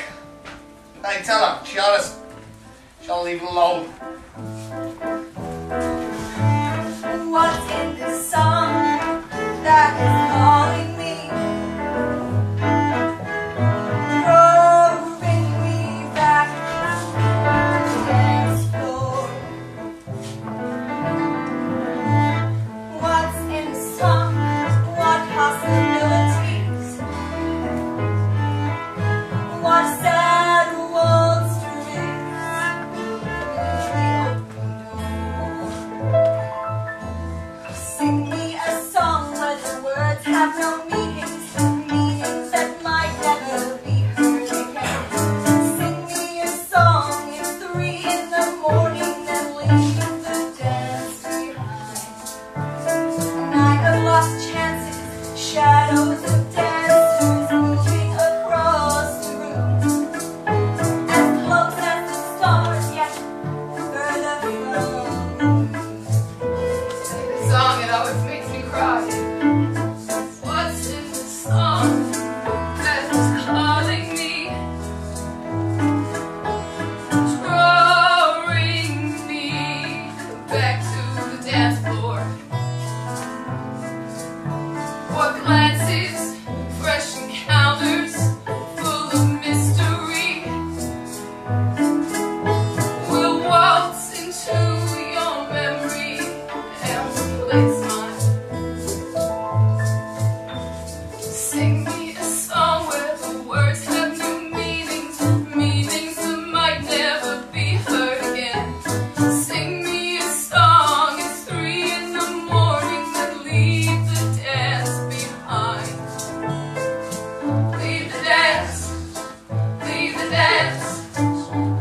I tell her, she ought to leave it alone. What's in this song that is calling me? Drawing me back to the dance floor. What's in the song? What possibilities? What sad waltz to dance floor. What glances, fresh encounters, full of mystery, will waltz into your memory and replace mine. Sing me a song where the words have new meanings, meanings that might never be heard again. Sing me a song at 3 in the morning that leave the dance behind. Leave the dance, leave the dance,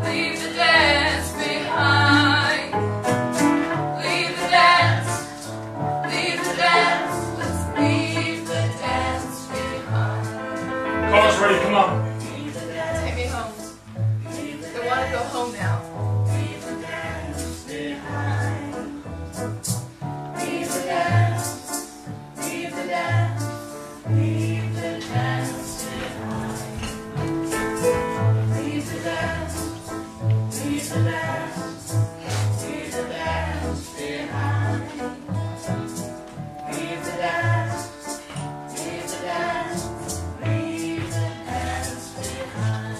leave the dance behind. Leave the dance, leave the dance, let's leave the dance behind. Car's ready, come on. Take me home. They want to go home now. Leave the dance behind. Leave the dance, leave the dance, leave the dance behind. Leave the dance, leave the dance, leave the dance behind. Leave the dance, leave the dance, leave the dance behind.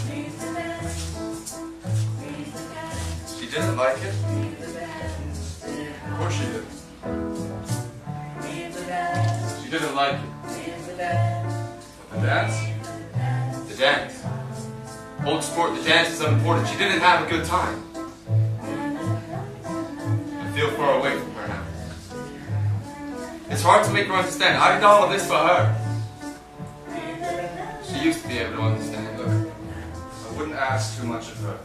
Leave the dance, leave the dance. She didn't like it? Of course she did. She didn't like it. The dance? The dance. Old sport, the dance is unimportant. She didn't have a good time. I feel far away from her now. It's hard to make her understand. I did all of this for her. She used to be able to understand. Look, I wouldn't ask too much of her.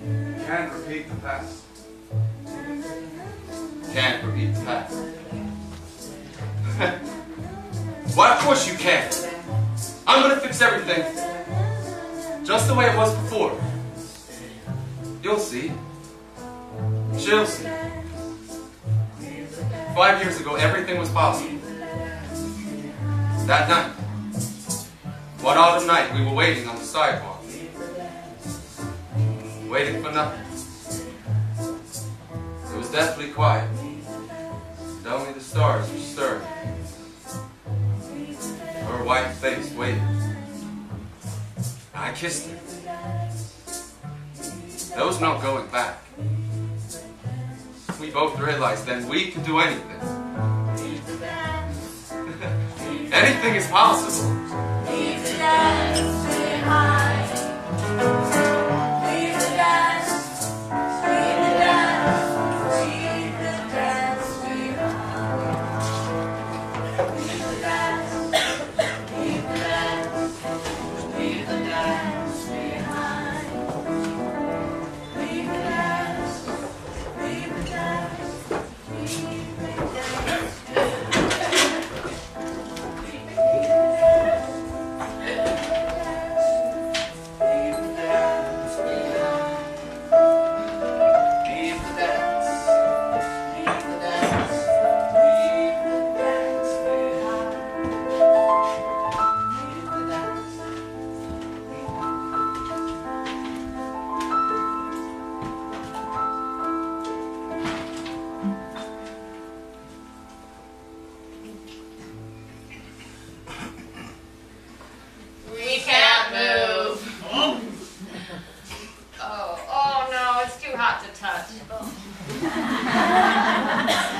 You can't repeat the past. Can't repeat the past. Why, of course you can. I'm gonna fix everything. Just the way it was before. You'll see. She'll see. 5 years ago, everything was possible. That night, one autumn night, we were waiting on the sidewalk. Waiting for nothing. It was deathly quiet. And only the stars were stirring. Her white face waited. I kissed her. There was no going back. We both realized then we could do anything. Anything is possible. Leave the dance behind. Leave the dance. Leave the dance. Leave the dance behind. Leave the dance. Leave the dance. Leave the dance behind. Leave the dance. Leave the dance. Leave the We can't move. Oh no, it's too hot to touch.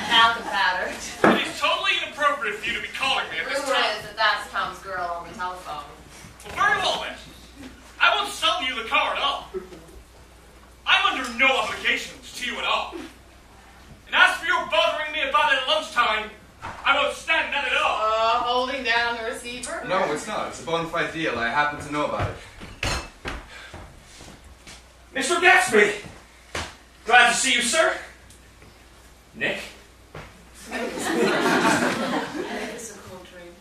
Talcum powder. It is totally inappropriate for you to be calling me at this Rumor time. is that that's Tom's girl on the telephone. Well, very well then. I won't sell you the car at all. I'm under no obligations to you at all. And as for your bothering me about it at lunchtime, I won't stand that at all. Holding down the receiver? No, it's not. It's a bona fide deal. I happen to know about it. Mr. Gatsby! Glad to see you, sir. Nick? It's a cool dream.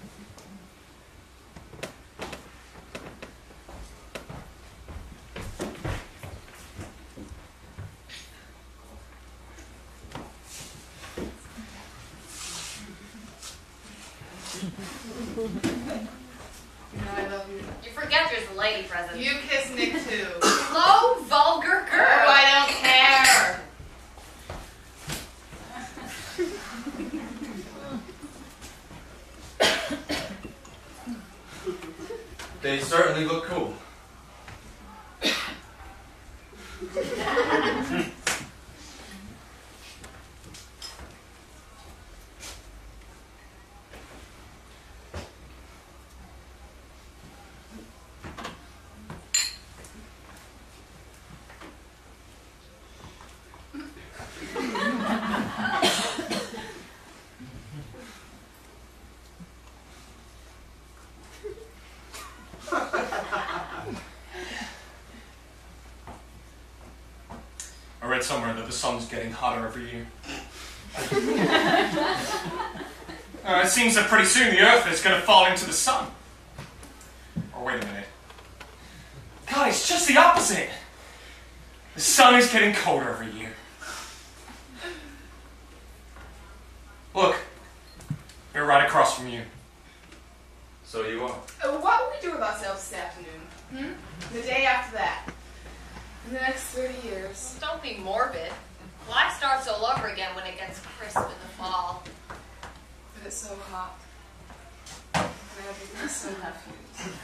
I love you. You forget there's a lady present. You kiss Nick too. Low, vulgar girl. Oh, I don't care. They certainly look cool. I read somewhere that the sun's getting hotter every year. It seems that pretty soon the Earth is going to fall into the sun. Or wait a minute. God, it's just the opposite. The sun is getting colder every year. Look, we're right across from you. So you are. What will we do with ourselves this afternoon? The day after that? In the next 30 years? Don't be morbid. Life starts all over again when it gets crisp in the fall. But it's so hot. And everything's so confused.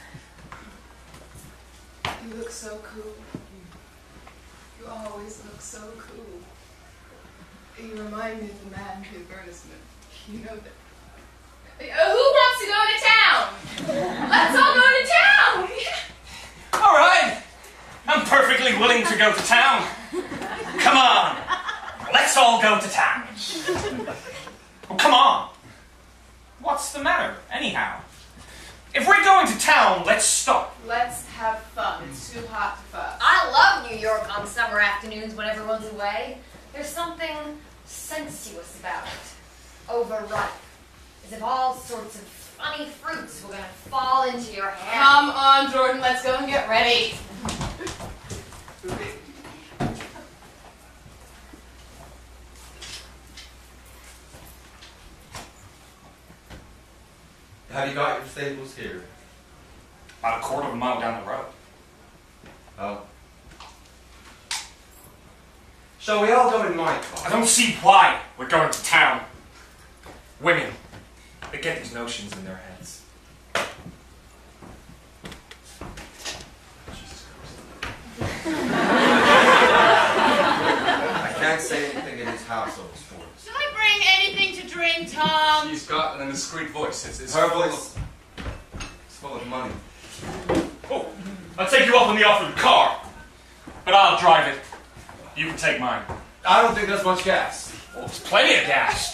You look so cool. You always look so cool. You remind me of the man in the advertisement. You know that. Who wants to go to town? Let's all go to town! All right. I'm perfectly willing to go to town. Come on. Let's all go to town. Oh, come on. What's the matter, anyhow? If we're going to town, let's start. Let's have fun. It's too hot to fuss. I love New York on summer afternoons when everyone's away. There's something sensuous about it. Overripe. As if all sorts of funny fruits were going to fall into your hand. Come on, Jordan. Let's go and get ready. Have you got your stables here? About a quarter of a mile down the road. Oh. Shall we all go in my car? I don't see why we're going to town. Women, they get these notions in their heads. I can't say anything in his house over sports. Shall I bring anything to drink, Tom? She's got an indiscreet voice. It's Her full voice. of- It's full of money. Oh, I'll take you up in the offered car, but I'll drive it. You can take mine. I don't think there's much gas. Well, there's plenty of gas.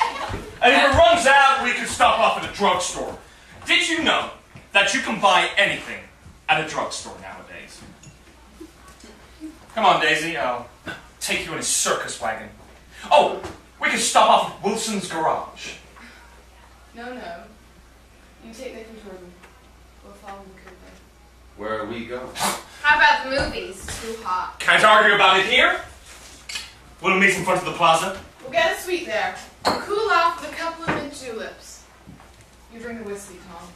And if it runs out, we can stop off at a drugstore. Did you know that you can buy anything at a drugstore nowadays? Come on, Daisy. I'll take you in a circus wagon. Oh, we can stop off at Wilson's garage. No. You take Nick and Jordan. We'll follow the Cooper. Where are we going? How about the movies? Too hot. Can't argue about it here. We'll meet in front of the plaza. We'll get a suite there. We'll cool off with a couple of mint juleps. You drink the whiskey, Tom.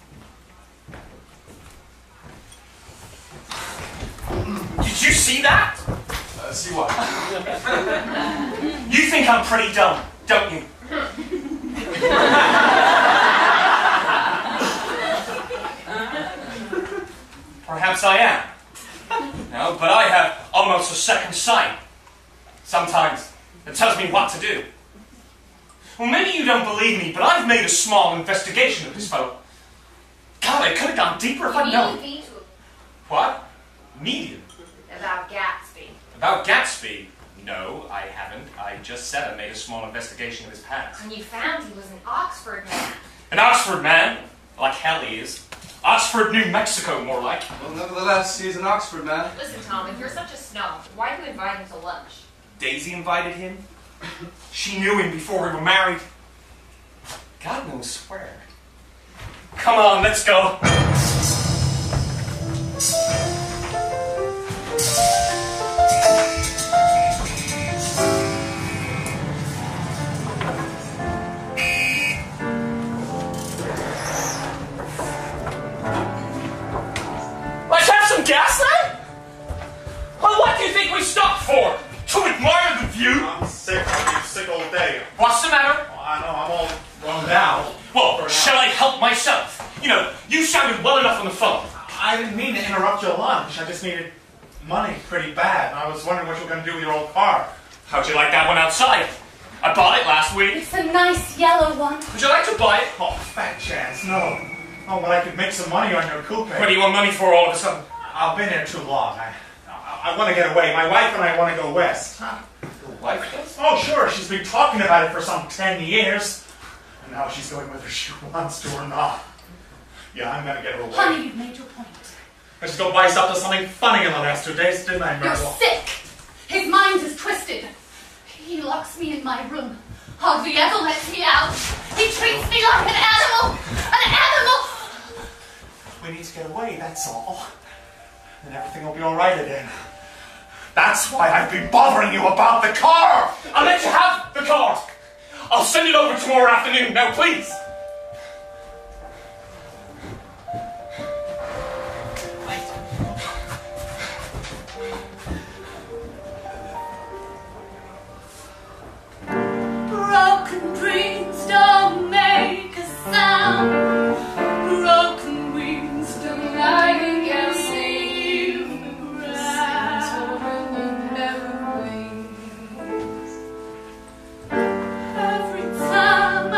Did you see that? see what? You think I'm pretty dumb, don't you? Perhaps I am. No, but I have almost a second sight. Sometimes it tells me what to do. Well, maybe you don't believe me, but I've made a small investigation of this fellow. God, I could have gone deeper if I'd known. What? Medium? About Gatsby. About Gatsby? No, I haven't. I just said I made a small investigation of his past. And you found he was an Oxford man. An Oxford man? Like hell he is. Oxford, New Mexico, more like. Well, nevertheless, he's an Oxford man. Listen, Tom, if you're such a snob, why do you invite him to lunch? Daisy invited him. She knew him before we were married. God knows where. Come on, let's go. Let's have some gas then? Well, what do you think we stopped for? To admire the view? I'm sick. I've been sick all day. What's the matter? Oh, I know. I'm all run down. Well, shall I help myself? You know, you sounded well enough on the phone. I I didn't mean to interrupt your lunch. I just needed money pretty bad. I was wondering what you were going to do with your old car. How'd you like that one outside? I bought it last week. It's a nice yellow one. Would you like to buy it? Oh, fat chance, no. Oh, but I could make some money on your coupe. What do you want money for all of a sudden? I've been here too long. I want to get away. My wife and I want to go west. Your wife does? Oh, sure. She's been talking about it for some 10 years. And now she's going whether she wants to or not. Yeah, I'm going to get her away. Honey, you've made your point. I just go buy up to something funny in the last 2 days, didn't I, You're Myrtle? sick. His mind is twisted. He locks me in my room. Hardly ever lets me out. He treats me like an animal. An animal! We need to get away, that's all. And everything will be all right again. That's why I've been bothering you about the car! I'll let you have the car. I'll send it over tomorrow afternoon. Now, please. Broken dreams don't make a sound. Broken wings don't nightingale sing the grass. Every time I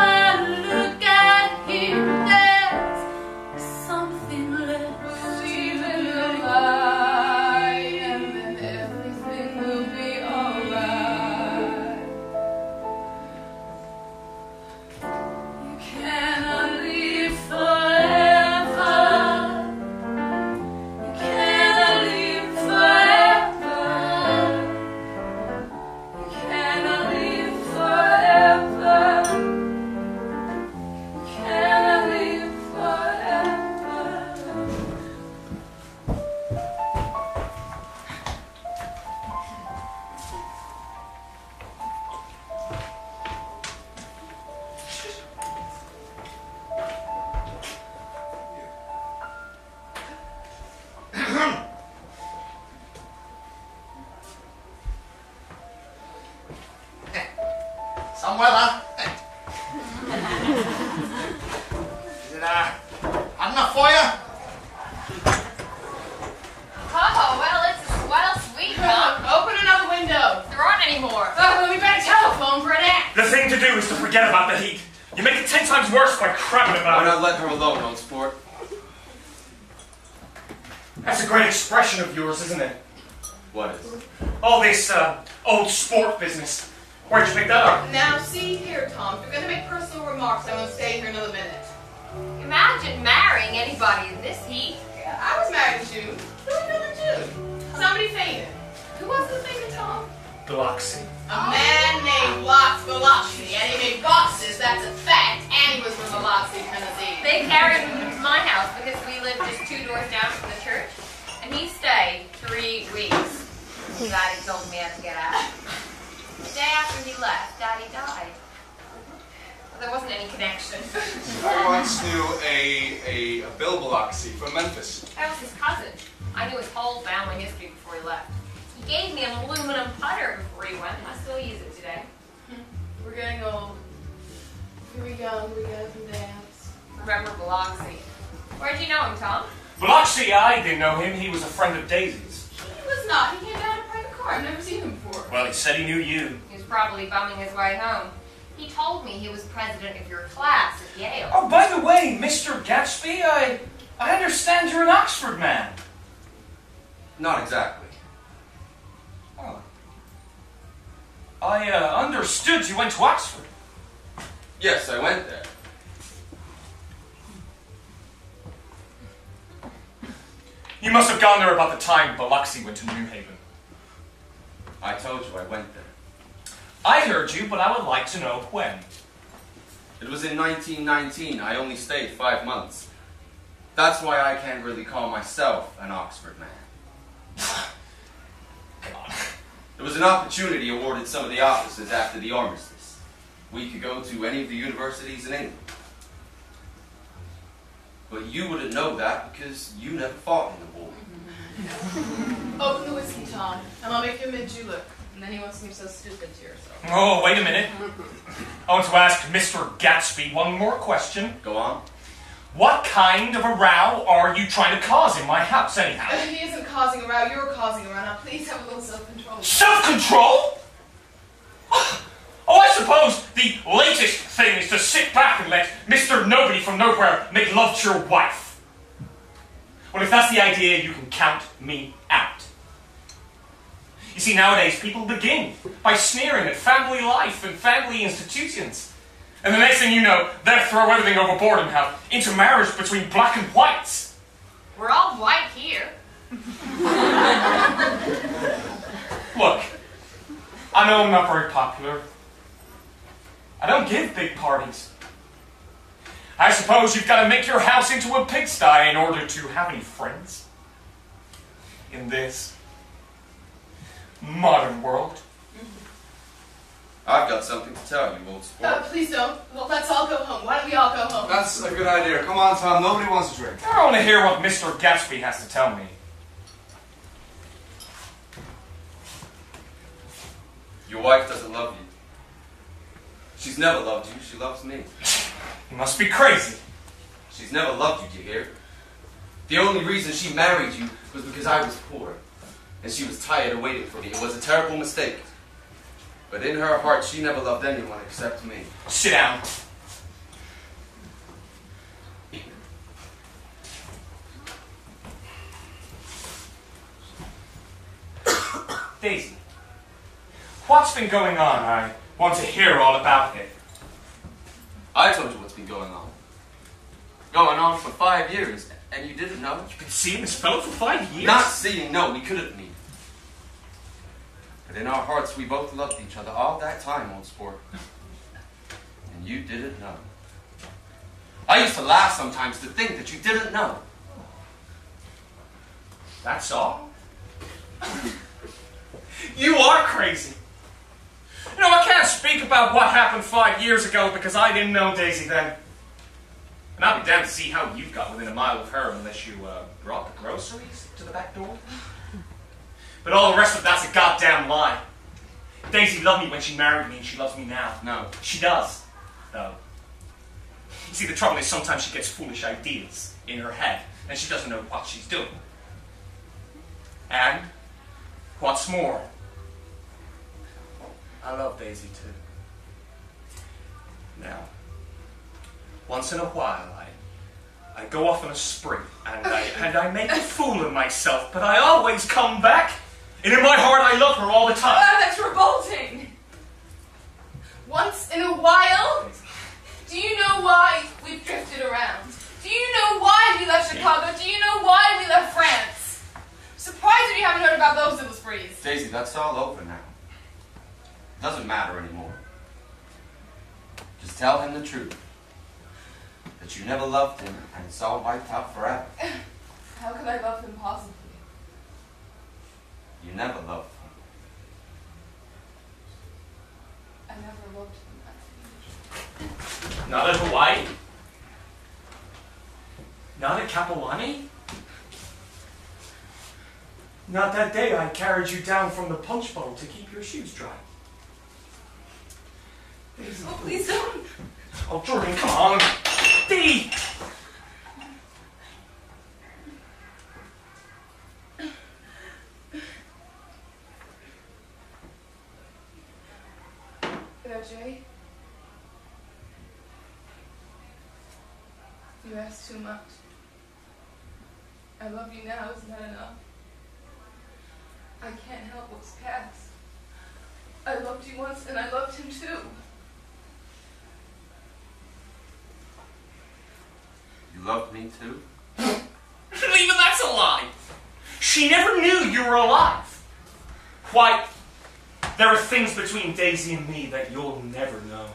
look at him, there's something left. Even a lie, and then everything will be alright. You cannot live forever. You cannot live forever. You cannot live forever. You cannot live forever. Some weather. Is it, hot enough for you? Oh, well, it's a swell suite, huh? Open another window. There aren't any more. Oh, well, we better telephone for an act. The thing to do is to forget about the heat. You make it 10 times worse by crabbing Why about not it. let her alone, old sport? That's a great expression of yours, isn't it? What is? All this old sport business. Where'd you pick that up? Now, see here, Tom. If you're going to make personal remarks, I won't stay here another minute. Imagine marrying anybody in this heat. Yeah, I was married in June. Who was married in June? Somebody fainted. Who was the fainted, Tom? Biloxi. A man named Locke Biloxi, and he made boxes, that's a fact, and he was from Biloxi, Tennessee. They carried him to my house because we lived just 2 doors down from the church, and he stayed 3 weeks. Daddy told me I had to get out. The day after he left, Daddy died. Well, there wasn't any connection. I once knew a Bill Biloxi from Memphis. I was his cousin. I knew his whole family history before he left. He gave me an aluminum putter before he went, and I still use it today. We're getting old. Here we go, we get up and dance. Remember Biloxi. Where'd you know him, Tom? Biloxi, I didn't know him. He was a friend of Daisy's. He was not. He came down in a private car. I've never seen him before. Well, he said he knew you. He was probably bumming his way home. He told me he was president of your class at Yale. Oh, by the way, Mr. Gatsby, I understand you're an Oxford man. Not exactly. Oh. I understood you went to Oxford. Yes, I went there. You must have gone there about the time Biloxi went to New Haven. I told you I went there. I heard you, but I would like to know when. It was in 1919. I only stayed 5 months. That's why I can't really call myself an Oxford man. Come on. There was an opportunity awarded some of the officers after the armistice. We could go to any of the universities in England. But you wouldn't know that because you never fought in the war. Open the whiskey, Tom, and I'll make you a mid-julep. And then you won't seem so stupid to yourself. Oh, wait a minute. I want to ask Mr. Gatsby one more question. Go on. What kind of a row are you trying to cause in my house, anyhow? He isn't causing a row, you're causing a row. Now please have a little self-control. Self-control? Oh, I suppose the latest thing is to sit back and let Mr. Nobody from Nowhere make love to your wife. Well, if that's the idea, you can count me out. You see, nowadays people begin by sneering at family life and family institutions. And the next thing you know, they'll throw everything overboard and have intermarriage between black and whites. We're all white here. Look, I know I'm not very popular. I don't give big parties. I suppose you've got to make your house into a pigsty in order to have any friends. In this modern world. I've got something to tell you, old sport. Please don't. Well, let's all go home. Why don't we all go home? That's a good idea. Come on, Tom. Nobody wants to drink. I want to hear what Mr. Gatsby has to tell me. Your wife doesn't love you. She's never loved you. She loves me. You must be crazy. She's never loved you, do you hear? The only reason she married you was because I was poor. And she was tired of waiting for me. It was a terrible mistake. But in her heart, she never loved anyone except me. Sit down. Daisy, what's been going on? I want to hear all about it. I told you what's been going on. Going on for 5 years, and you didn't know? You've been seeing this fellow for 5 years? Not seeing, no, we couldn't meet. But in our hearts, we both loved each other all that time, old sport. And you didn't know. I used to laugh sometimes to think that you didn't know. That's all? You are crazy. You know, I can't speak about what happened 5 years ago because I didn't know Daisy then. And I'll be damned to see how you got within a mile of her unless you brought the groceries to the back door. But all the rest of that's a goddamn lie. Daisy loved me when she married me, and she loves me now. No. She does, though. You see, the trouble is sometimes she gets foolish ideas in her head, and she doesn't know what she's doing. And, what's more, I love Daisy too. Now, once in a while, I go off on a spree, and I make a fool of myself, but I always come back. And in my heart, I love her all the time. That's revolting. Once in a while? Do you know why we've drifted around? Do you know why we left Chicago? Do you know why we left France? Surprised if you haven't heard about those little sprees. Daisy, that's all over now. Doesn't matter anymore. Just tell him the truth. That you never loved him, and it's all wiped out forever. How could I love him possibly? You never loved him. I never loved him. Not at Hawaii? Not at Kapolani? Not that day I carried you down from the punch bowl to keep your shoes dry. Oh, please don't. Oh, Jordan, come on. Dee! Jay, you ask too much. I love you now, isn't that enough? I can't help what's past. I loved you once and I loved him too. You loved me too? Even that's a lie. She never knew you were alive. Why, there are things between Daisy and me that you'll never know.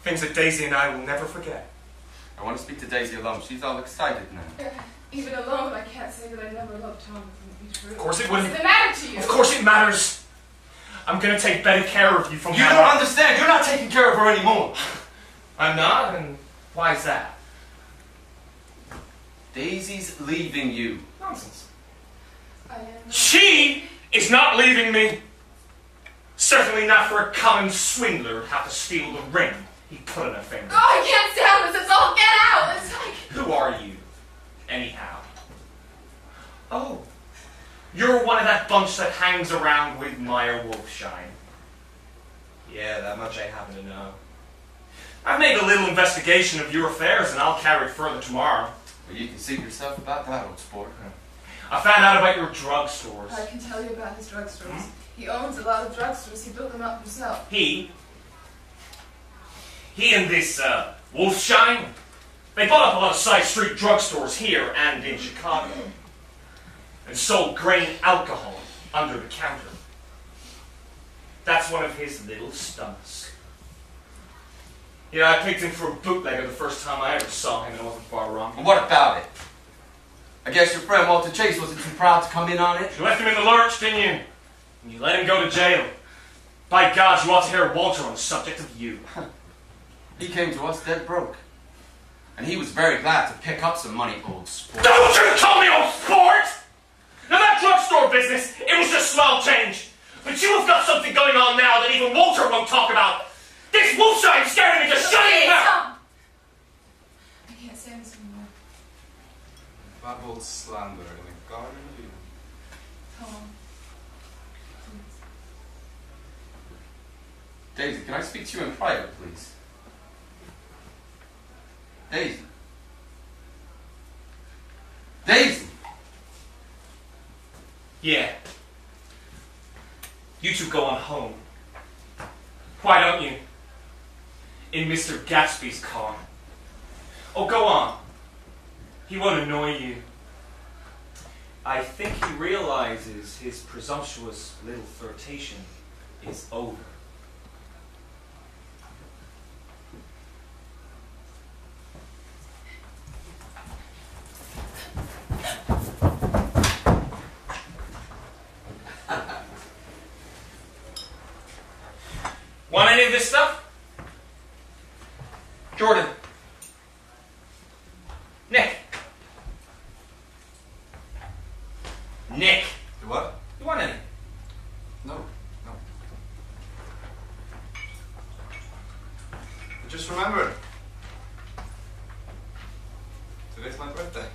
Things that Daisy and I will never forget. I want to speak to Daisy alone. She's all excited now. Even alone, I can't say that I never loved Tom. It wouldn't be true. Of course it wouldn't. What's the matter to you? Of course it matters. I'm going to take better care of you from now on. You don't understand. You're not taking care of her anymore. I'm not? And why is that? Daisy's leaving you. Nonsense. I am. She is not leaving me. Certainly not for a common swindler who'd have to steal the ring He put in a finger. Oh, I can't stand this. It's all get out. It's like... Who are you, anyhow? Oh, you're one of that bunch that hangs around with Meyer Wolfshine. Yeah, that much I happen to know. I've made a little investigation of your affairs, and I'll carry it further tomorrow. Well, you can see yourself about that, old sport. I found out about your drugstores. I can tell you about his drugstores. He owns a lot of drugstores. He built them up himself. He and this Wolfshine, they bought up a lot of side street drugstores here and in Chicago, and sold grain alcohol under the counter. That's one of his little stunts. Yeah, I picked him for a bootlegger the first time I ever saw him, and I wasn't far wrong. And what about it? I guess your friend Walter Chase wasn't too proud to come in on it? You left him in the lurch, didn't you? And you let him go to jail. By God, you ought to hear Walter on the subject of you. He came to us dead broke. And he was very glad to pick up some money, old sport. Don't you call me old sport! Now that drugstore business, it was just small change. But you have got something going on now that even Walter won't talk about. This Wolfshine's scaring me to shut him out! I can't stand this anymore. Babbled slander in a garden of Eden. Tom. Daisy, can I speak to you in private, please? Daisy. Daisy! Yeah. You two go on home. Why don't you? In Mr. Gatsby's car. Oh, go on. He won't annoy you. I think he realizes his presumptuous little flirtation is over. Want any of this stuff? Jordan. Nick. Nick. You what? You want any? No. I just remembered. Today's my birthday.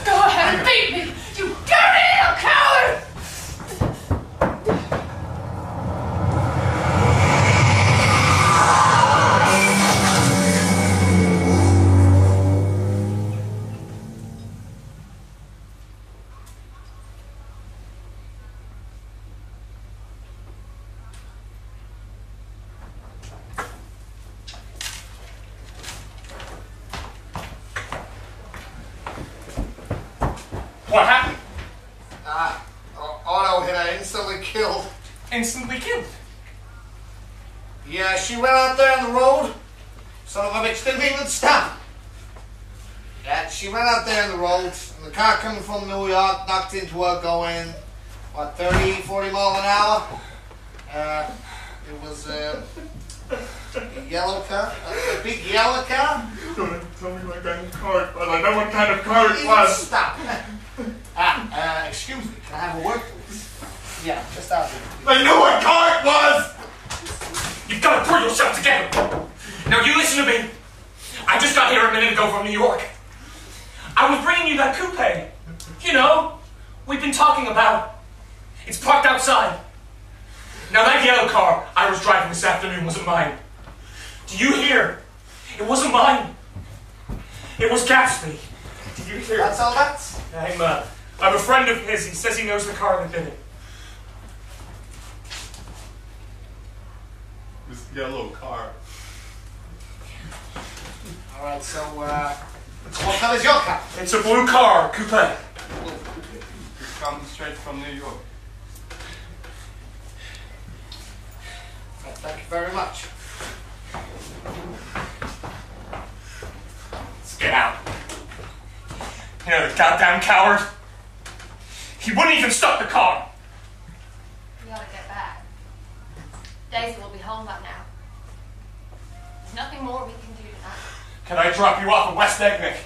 Go ahead and beat me, you dirty little coward! What happened? Auto hit her, instantly killed. Instantly killed. Yeah, she went out there on the road. Son of a bitch didn't even stop. Yeah, she went out there on the road, and the car coming from New York knocked into her going, what, 30, 40 miles an hour? It was a yellow car, a big yellow car. Don't tell me what kind of car it was. I know what kind of car it was. Stop. Excuse me, can I have a word, please? Yeah, just out here. I know what car it was! You've got to pull yourself together. Now you listen to me. I just got here a minute ago from New York. I was bringing you that coupe. You know, we've been talking about. It's parked outside. Now that yellow car I was driving this afternoon wasn't mine. Do you hear? It wasn't mine. It was Gatsby. Do you hear? That's all that? I'm a friend of his. He says he knows the car that did it. This yellow car. All right, so, what color is your car? It's a blue car, coupe. It's come straight from New York. Thank you very much. get out. You know, the goddamn coward. He wouldn't even stop the car. We ought to get back. Daisy will be home by now. There's nothing more we can do tonight. Can I drop you off at West Egg, Nick?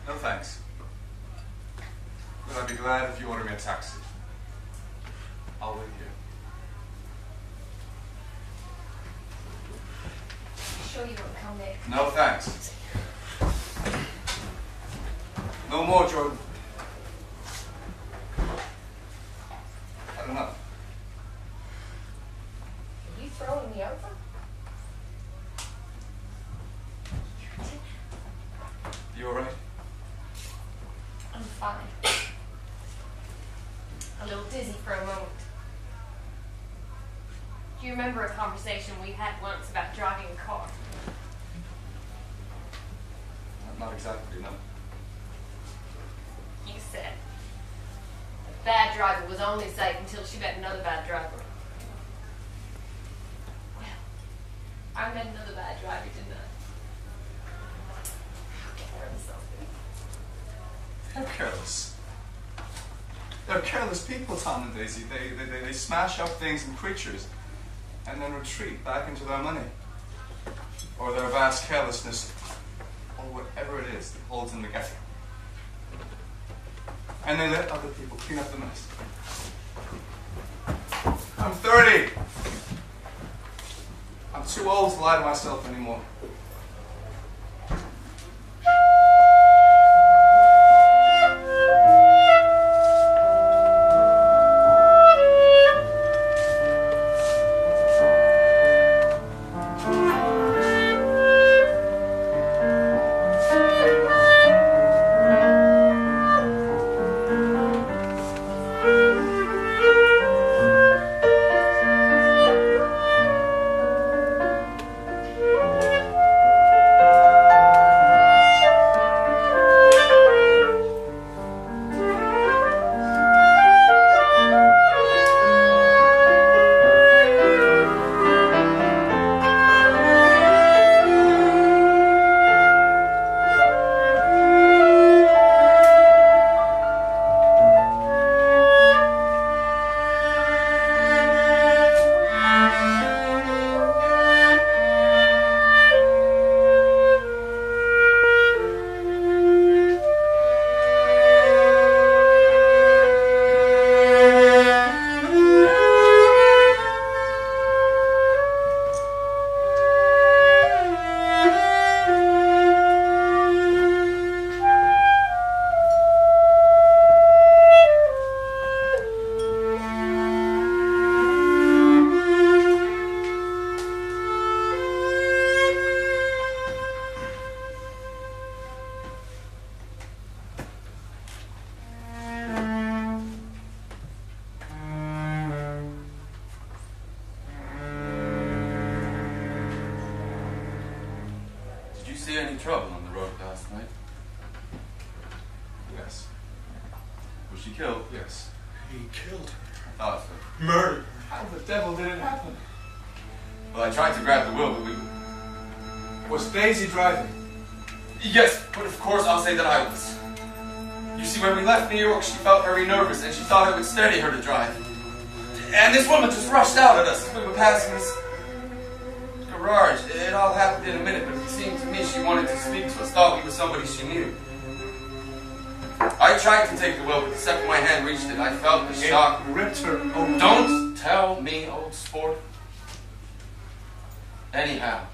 No thanks. But I'd be glad if you order me a taxi. I'll wait here. Sure you won't come, Nick? No thanks. No more, Jordan. I don't know. Are you throwing me over? You alright? I'm fine. A little dizzy for a moment. Do you remember a conversation we had once about driving a car? Not exactly, no. You said a bad driver was only safe until she met another bad driver. Well, I met another bad driver, didn't I? They're careless. They're careless people, Tom and Daisy. They smash up things and creatures and then retreat back into their money. Or their vast carelessness, or whatever it is that holds them together. And they let other people clean up the mess. I'm 30. I'm too old to lie to myself anymore. See any trouble on the road last night? Yes. Was she killed? Yes. He killed her. I thought so. Murdered. How the devil did it happen? Well, I tried to grab the wheel, but we... Was Daisy driving? Yes, but of course I'll say that I was. You see, when we left New York, she felt very nervous, and she thought it would steady her to drive. And this woman just rushed out at us as we were passing this garage. It all happened in a minute, but it seemed to me she wanted to speak to us, thought we were somebody she knew. I tried to take the wheel, but the second my hand reached it, I felt the shock. Ripped her open. Don't tell me, old sport. Anyhow,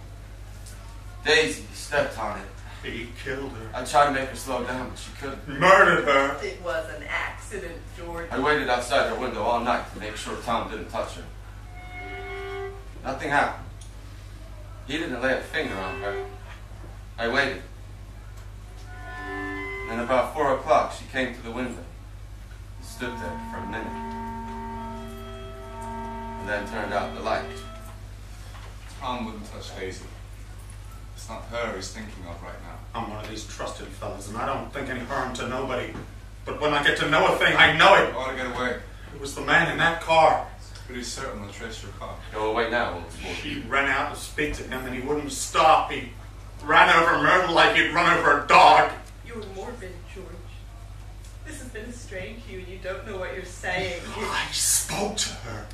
Daisy stepped on it. He killed her. I tried to make her slow down, but she couldn't. Murdered her. It was an accident, George. I waited outside her window all night to make sure Tom didn't touch her. Nothing happened. He didn't lay a finger on her. I waited. And about 4 o'clock, she came to the window and stood there for a minute. And then turned out the light. Tom wouldn't touch Daisy. It's not her he's thinking of right now. I'm one of these trusted fellas, and I don't think any harm to nobody. But when I get to know a thing, I know it. You ought to get away. It was the man in that car. It's pretty certain they'll trace your car. Go away now, old sport. She ran out to speak to him, and he wouldn't stop. He Ran over Myrtle like he'd run over a dog. You're morbid, George. This has been a strain to you, and you don't know what you're saying. I spoke to her.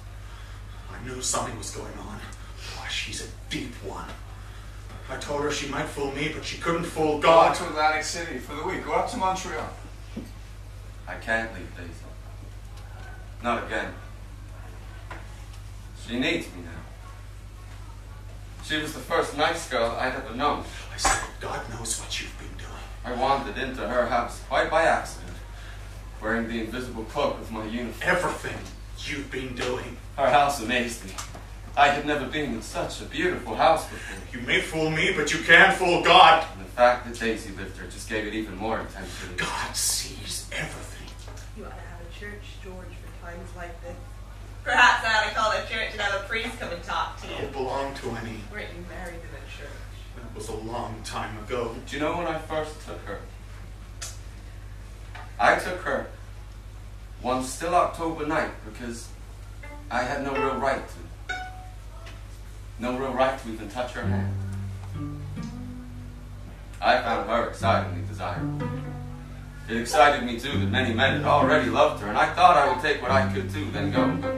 I knew something was going on. Why, she's a deep one. I told her she might fool me, but she couldn't fool Go God. out to Atlantic City for the week. Go up to Montreal. I can't leave Daisy. Not again. She needs me now. She was the first nice girl I'd ever known. I said, God knows what you've been doing. I wandered into her house quite by accident, wearing the invisible cloak of my uniform. Everything you've been doing. Her house amazed me. I had never been in such a beautiful house before. You may fool me, but you can't fool God. And the fact that Daisy lived there just gave it even more intensity. God sees everything. You ought to have a church, George, for times like this. Perhaps I ought to call a church and have a priest come and talk to I you. don't belong to any. Weren't you married in a church? That was a long time ago. Do you know when I first took her? I took her one still October night because I had no real right to. No real right to even touch her hand. I found her excitingly desirable. It excited me too that many men had already loved her, and I thought I would take what I could too, then go, but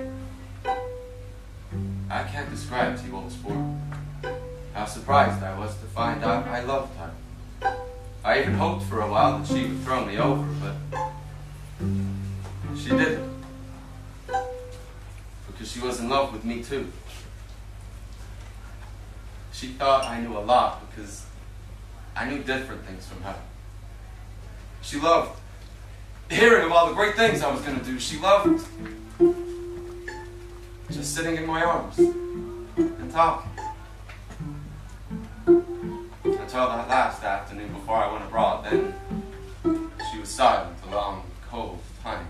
I can't describe to you, old sport, how surprised I was to find out I loved her. I even hoped for a while that she would throw me over, but she didn't. Because she was in love with me too. She thought I knew a lot because I knew different things from her. She loved hearing of all the great things I was going to do. She loved just sitting in my arms and talking. Until that last afternoon before I went abroad, then she was silent a long, cold time.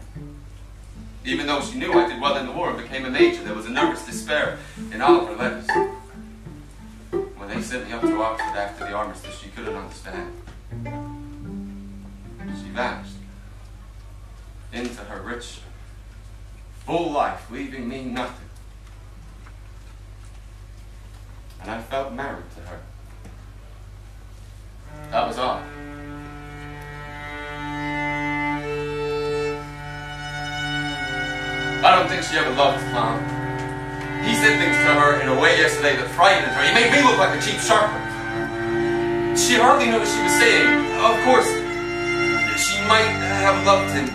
Even though she knew I did well in the war and became a major, there was a nervous despair in all of her letters. When they sent me up to Oxford after the armistice, she couldn't understand. She vanished into her rich, full life, leaving me nothing. And I felt married to her. That was all. I don't think she ever loved Tom. He said things to her in a way yesterday that frightened her. He made me look like a cheap sharper. She hardly knew what she was saying. Of course, she might have loved him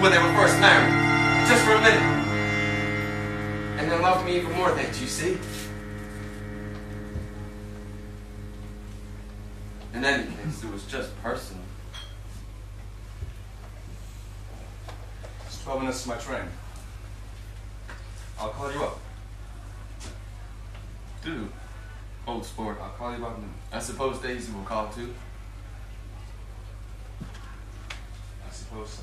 when they were first married. Just for a minute. And then loved me even more then, do you see? In any case, it was just personal. It's 12 minutes to my train. I'll call you up. Do. Old sport, I'll call you about noon. I suppose Daisy will call too. I suppose so.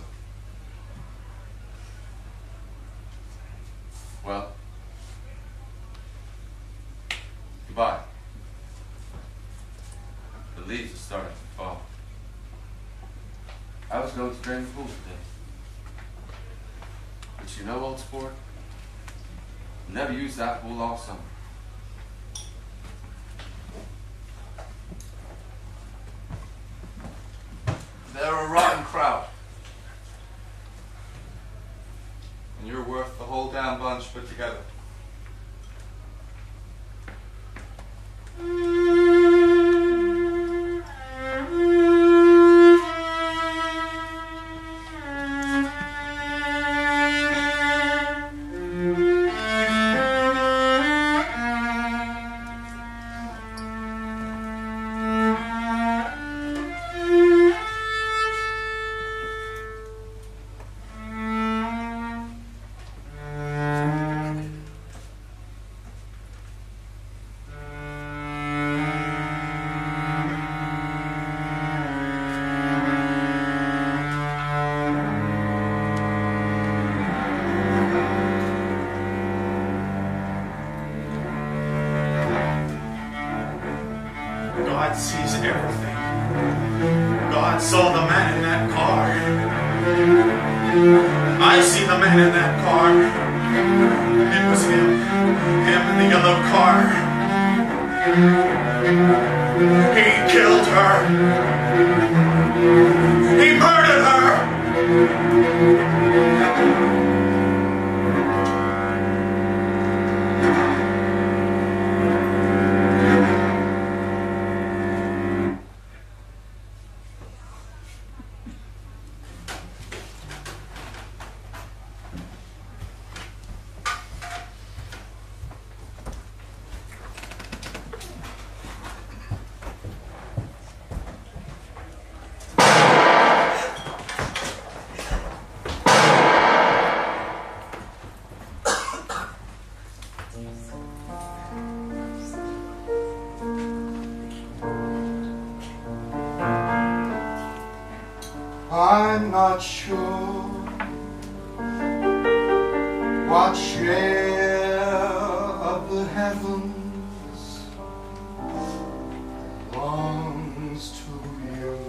Well, goodbye. The leaves are starting to fall. I was going to drain the pool today. But you know, old sport, never used that pool all summer. They're a rotten crowd. And you're worth the whole damn bunch put together. God sees everything. God saw the man in that car. I see the man in that car. It was him. Him in the yellow car. He killed her. He murdered her. I'm not sure what share of the heavens belongs to you.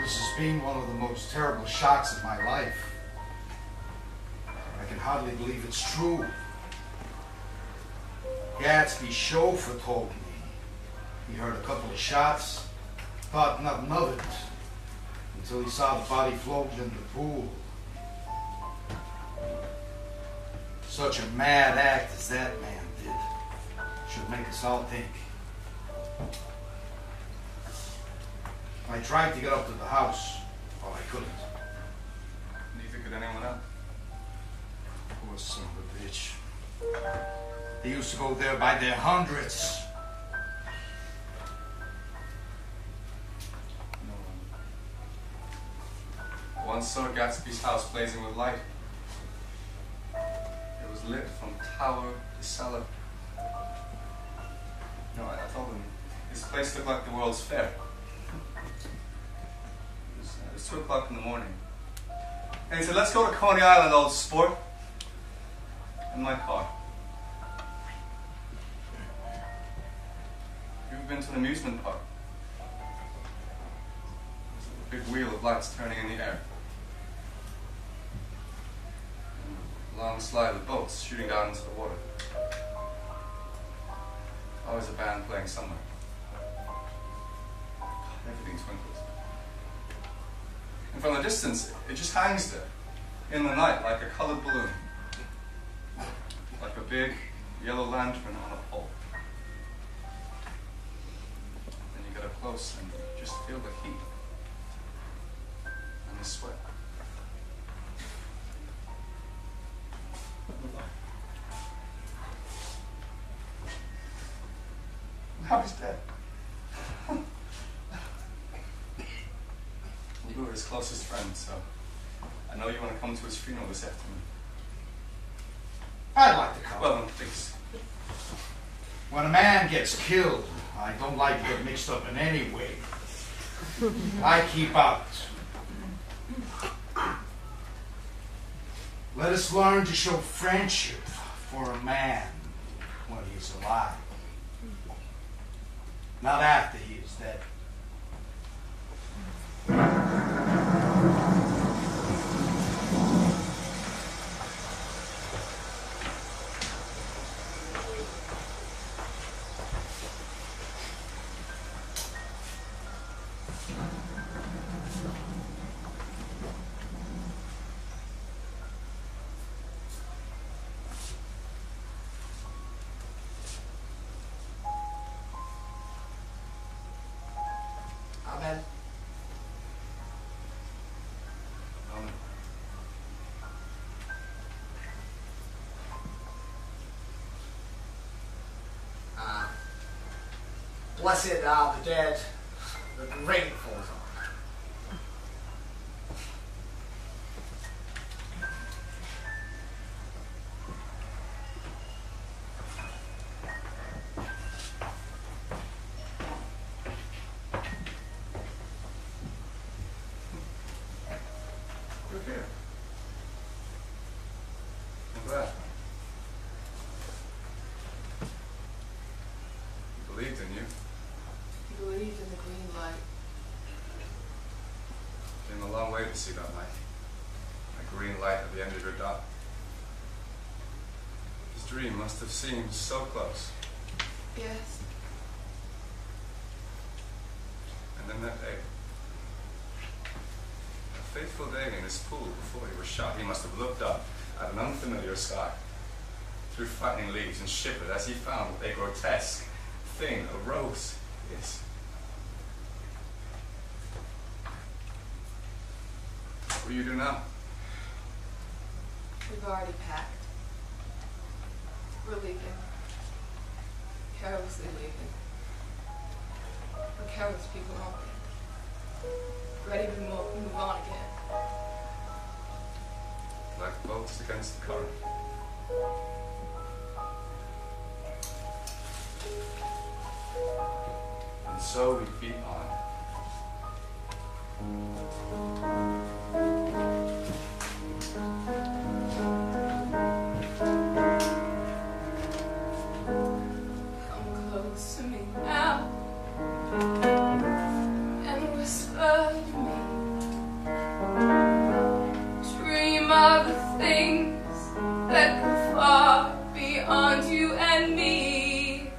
This has been one of the most terrible shocks of my life. I can hardly believe it's true. Gatsby's chauffeur told me. He heard a couple of shots, thought nothing of it, until he saw the body floating in the pool. Such a mad act as that man did should make us all think. I tried to get up to the house, but I couldn't. Neither could anyone else. Poor son of a bitch. They used to go there by their hundreds. Once saw Gatsby's house blazing with light. It was lit from tower to cellar. No, I told him his place looked like the World's Fair. It was 2 o'clock in the morning. And he said, let's go to Coney Island, old sport. In my car. You ever been to an amusement park? There's a big wheel of lights turning in the air. Long slide of boats shooting down into the water. Always a band playing somewhere. Everything twinkles. And from a distance, it just hangs there, in the night, like a colored balloon. Like a big yellow lantern on a pole. Then you get up close and you just feel the heat and the sweat. Now he's dead. You were his closest friend, so I know you want to come to his funeral this afternoon. I'd like to come. Well, then, please. When a man gets killed, I don't like to get mixed up in any way. I keep out. Let us learn to show friendship for a man when he's alive. Not after he is dead. Amen. Blessed are the dead, the rain falls on. You're here. I'm glad. He believed in you. He believed in the green light. Came a long way to see that light. A green light at the end of your dot. His dream must have seemed so close. that day. A fateful day in his pool before he was shot, he must have looked up at an unfamiliar sky through frightening leaves and shivered as he found a grotesque thing, a rose is. What will you do now? We've already packed. We're leaving. Carelessly leaving. We're careless people, aren't we? Ready to move on again. Like boats against the current. And so we beat on. Come close to me now and whisper to me. Dream of the things that go far beyond you and me,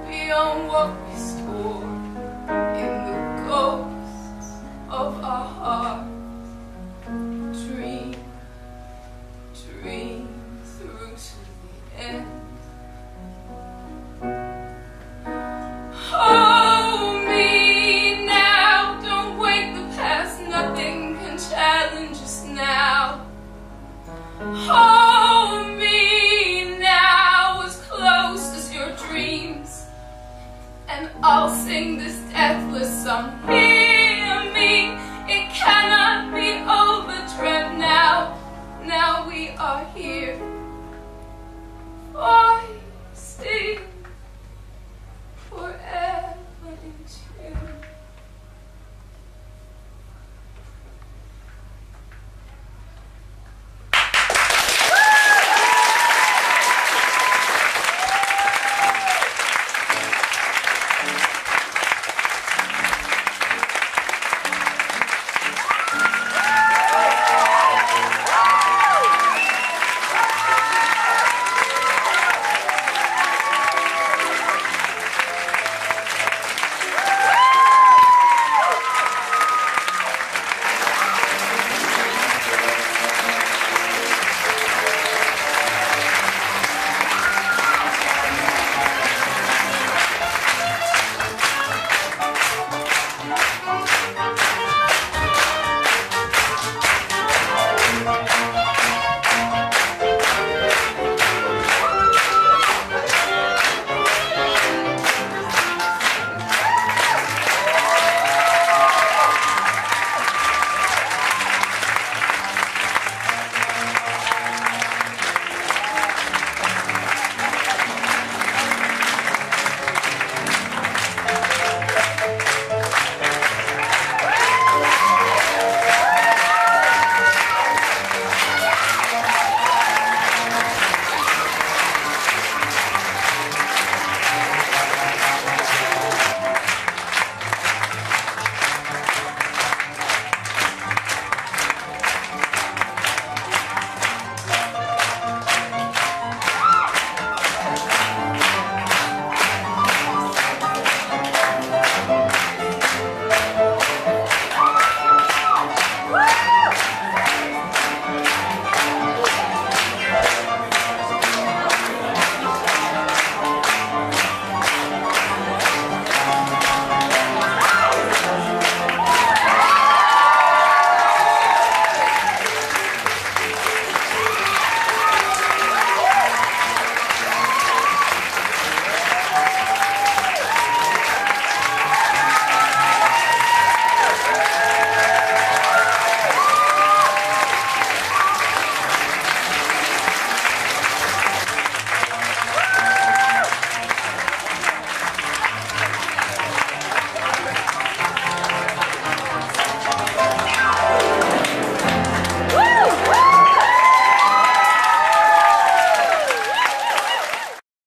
beyond what we store in the ghosts of our hearts. Dream, dream through to the end. Hold me now, don't wake the past, nothing can challenge us now. Hold me now, as close as your dreams, and I'll sing this deathless song. Hear me, it cannot